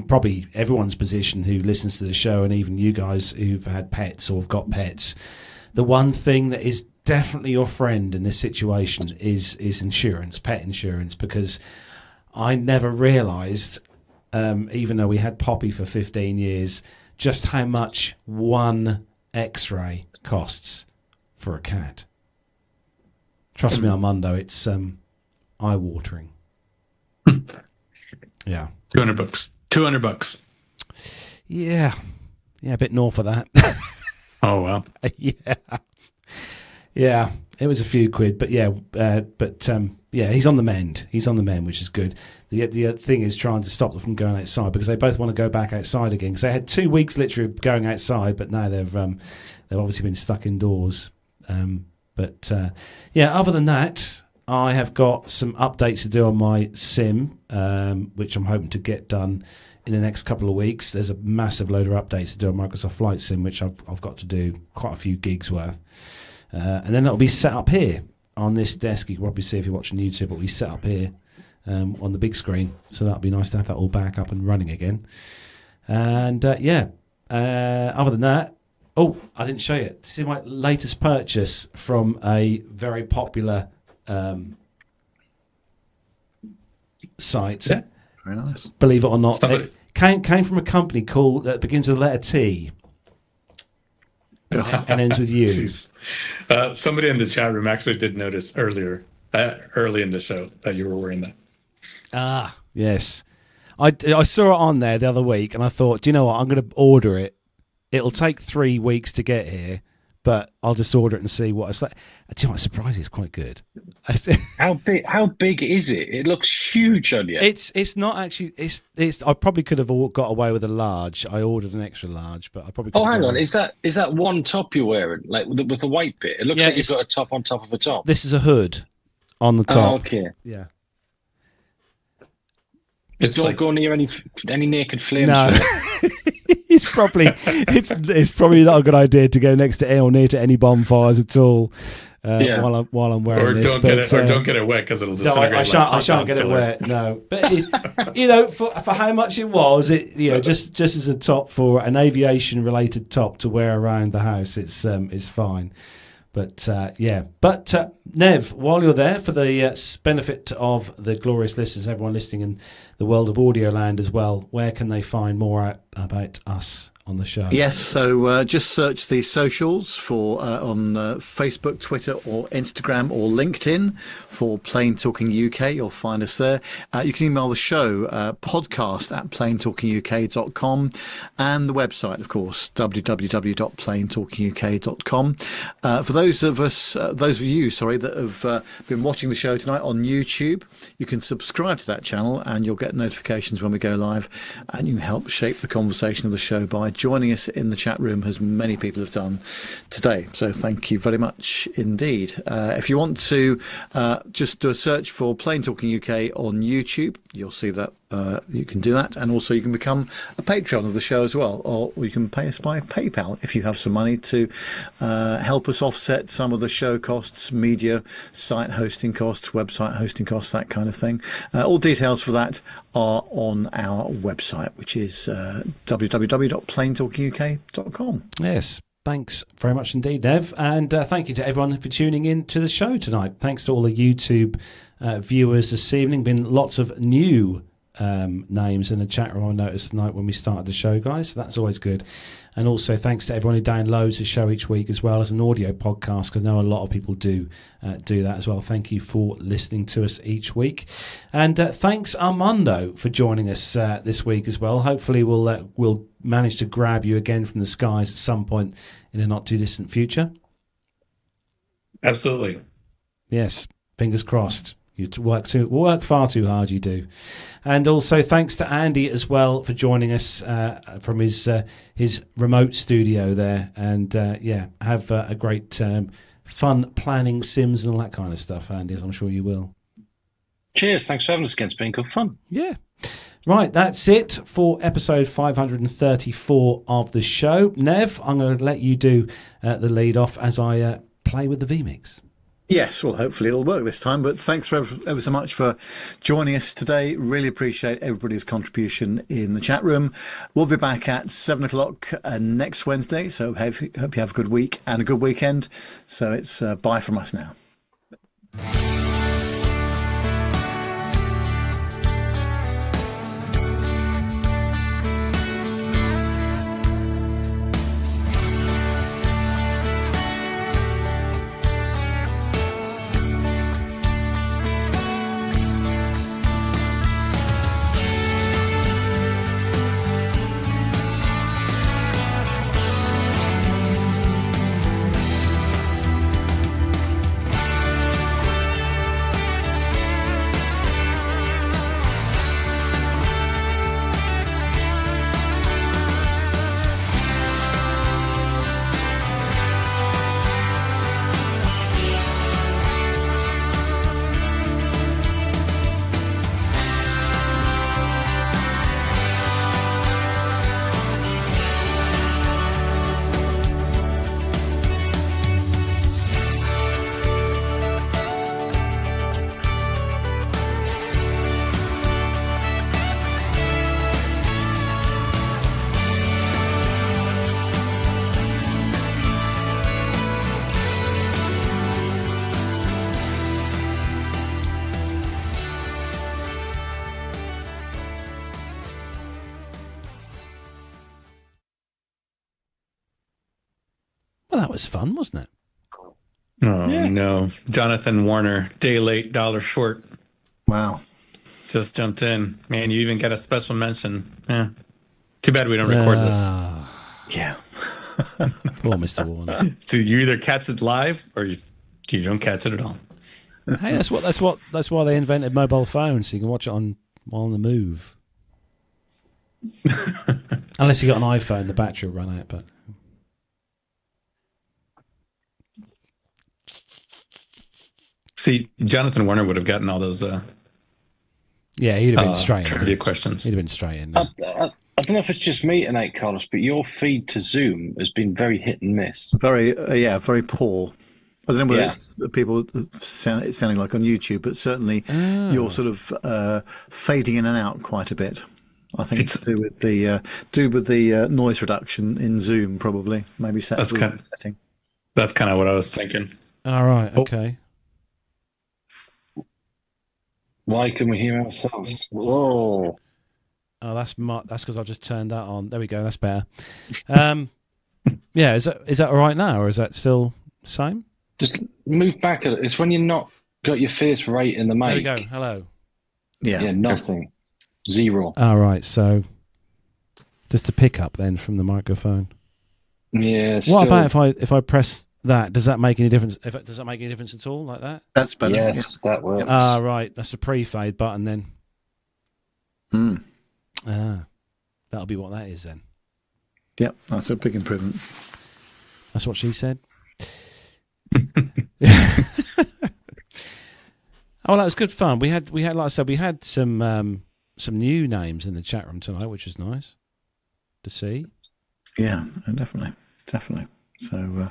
probably everyone's position who listens to the show, and even you guys who've had pets or have got pets, the one thing that is definitely your friend in this situation is insurance, pet insurance, because I never realised, even though we had Poppy for 15 years, just how much one X-ray costs for a cat. Trust me, Armando, it's eye-watering. Yeah. $200. $200. Yeah, a bit north of that. Oh, wow. Yeah, it was a few quid, but yeah, he's on the mend. He's on the mend, which is good. The thing is trying to stop them from going outside, because they both want to go back outside again. Because they had 2 weeks literally going outside, but now they've obviously been stuck indoors. Other than that, I have got some updates to do on my sim, which I'm hoping to get done in the next couple of weeks. There's a massive load of updates to do on Microsoft Flight Sim, which I've got to do quite a few gigs worth. And then it'll be set up here on this desk. You can probably see if you're watching YouTube, but we set up here on the big screen. So that'll be nice to have that all back up and running again. And other than that, I didn't show you. This is my latest purchase from a very popular site. Yeah. Very nice. Believe it or not, it came from a company called that begins with the letter T. And ends with you. Somebody in the chat room actually did notice early in the show that you were wearing that. Ah, yes. I saw it on there the other week, and I thought, do you know what? I'm going to order it. It'll take 3 weeks to get here, but I'll just order it and see what it's like. Do you know what? Surprisingly, it's quite good. How big is it? It looks huge on you. It's not actually. It's. I probably could have got away with a large. I ordered an extra large, but I probably. Oh, hang on. Is that one top you're wearing, like with the white bit? It looks like you've got a top on top of a top. This is a hood on the top. Oh, okay. Yeah. Don't go near any naked flames. No. It's probably not a good idea to go next to or near to any bonfires at all while I'm wearing this. Or don't get it wet because it'll disintegrate. No, I shan't get it wet. No, but for how much it was, just as a top for an aviation related top to wear around the house, it's fine. But Nev, while you're there, for the benefit of the glorious listeners, everyone listening in the world of audio land as well, where can they find more about us on the show? Yes, so just search the socials for on Facebook, Twitter, or Instagram, or LinkedIn for Plane Talking UK. You'll find us there. You can email the show podcast@planetalkinguk.com, and the website, of course, www.planetalkinguk.com. For those of you that have been watching the show tonight on YouTube, you can subscribe to that channel, and you'll get notifications when we go live, and you can help shape the conversation of the show by joining us in the chat room, as many people have done today. So thank you very much indeed. If you want to just do a search for Plane Talking UK on YouTube, you'll see that you can do that, and also you can become a Patreon of the show as well, or you can pay us by PayPal if you have some money to help us offset some of the show costs, media, site hosting costs, website hosting costs, that kind of thing. All details for that are on our website, which is www.planetalkinguk.com. Yes. Thanks very much indeed, Nev. And thank you to everyone for tuning in to the show tonight. Thanks to all the YouTube viewers this evening. Been lots of new names in the chat room I noticed tonight when we started the show, guys. So that's always good. And also thanks to everyone who downloads the show each week as well as an audio podcast, because I know a lot of people do that as well. Thank you for listening to us each week. And thanks, Armando, for joining us this week as well. Hopefully we'll manage to grab you again from the skies at some point in a not too distant future. Absolutely. Yes, fingers crossed. You work far too hard, you do. And also thanks to Andy as well for joining us from his remote studio there. And have a great fun planning sims and all that kind of stuff, Andy, as I'm sure you will. Cheers. Thanks for having us again. It's been good fun. Yeah. Right, that's it for episode 534 of the show. Nev, I'm going to let you do the lead off as I play with the vMix. Yes, well, hopefully it'll work this time. But thanks ever so much for joining us today. Really appreciate everybody's contribution in the chat room. We'll be back at 7 o'clock next Wednesday. So hope you have a good week and a good weekend. So it's bye from us now. Well, that was fun, wasn't it? Oh, no. Jonathan Warner, day late, dollar short. Wow. Just jumped in. Man, you even get a special mention. Yeah. Too bad we don't record this. Yeah. Poor Mr. Warner. So you either catch it live or you don't catch it at all. Hey, that's why they invented mobile phones, so you can watch it while on the move. Unless you got an iPhone, the battery will run out. But see, Jonathan Warner would have gotten all those. Yeah, he'd have been straight in. Trivia questions. He'd have been straight in. I don't know if it's just me tonight, Carlos, but your feed to Zoom has been very hit and miss. Very poor. I don't know whether it's people it's sounding like on YouTube, but certainly you're sort of fading in and out quite a bit. I think it's to do with the noise reduction in Zoom, probably. Maybe setting. That's kind of what I was thinking. All right. Okay. Why can we hear ourselves? Whoa. Oh, that's because I've just turned that on. There we go. That's better. Yeah, is that all right now, or is that still the same? Just move back a little. It's when you're not got your face right in the mic. There we go. Hello. Yeah, nothing. Zero. All right. So just a pickup then from the microphone. Yeah. What about if I press that? Does that make any difference? Does that make any difference at all, like that? That's better. Yes, that works. Ah, right. That's a pre-fade button then. That'll be what that is then. Yep, that's a big improvement. That's what she said. Oh, that was good fun. We had like I said, we had some new names in the chat room tonight, which was nice to see. Yeah, definitely. So,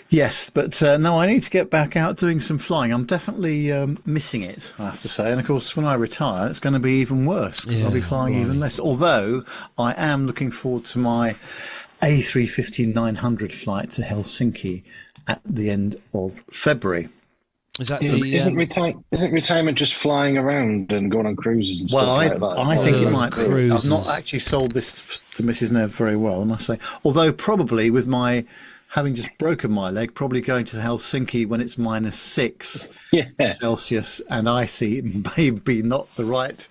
yes, but no, I need to get back out doing some flying. I'm definitely missing it, I have to say. And of course, when I retire, it's going to be even worse because I'll be flying even less. Although I am looking forward to my A350-900 flight to Helsinki at the end of February. Is that isn't retirement just flying around and going on cruises and stuff like that? I think it might be. I've not actually sold this to Mrs. Nev very well, I must say. Although probably with my having just broken my leg, probably going to Helsinki when it's -6 Celsius and icy may be not the right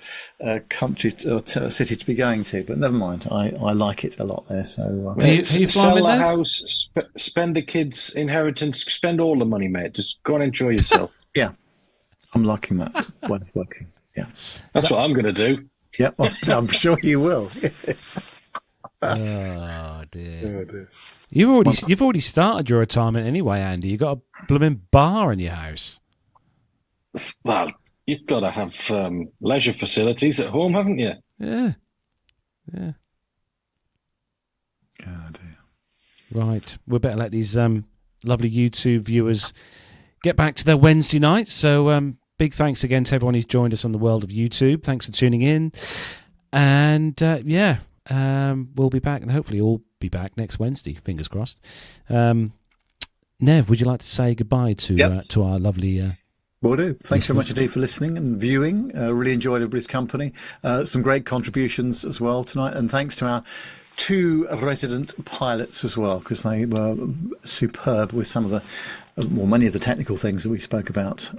country or city to be going to. But never mind, I like it a lot there. So are you sell the house, spend the kids' inheritance, spend all the money, mate. Just go and enjoy yourself. Yeah, I'm liking that way of working. Yeah, that's what I'm going to do. Yep, I'm sure you will. Yes. Oh dear. You've already started your retirement anyway, Andy. You've got a blooming bar in your house. Well, you've got to have leisure facilities at home, haven't you? Yeah. Oh dear. Right, we better let these lovely YouTube viewers get back to their Wednesday night. So big thanks again to everyone who's joined us on the world of YouTube. Thanks for tuning in, and we'll be back, and hopefully all be back next Wednesday. Fingers crossed. Nev, would you like to say goodbye to our lovely? Will do. Thanks very much indeed for listening and viewing. Really enjoyed everybody's company. Some great contributions as well tonight, and thanks to our 2 resident pilots as well, because they were superb with some of the, many of the technical things that we spoke about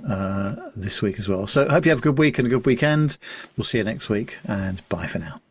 this week as well. So hope you have a good week and a good weekend. We'll see you next week, and bye for now.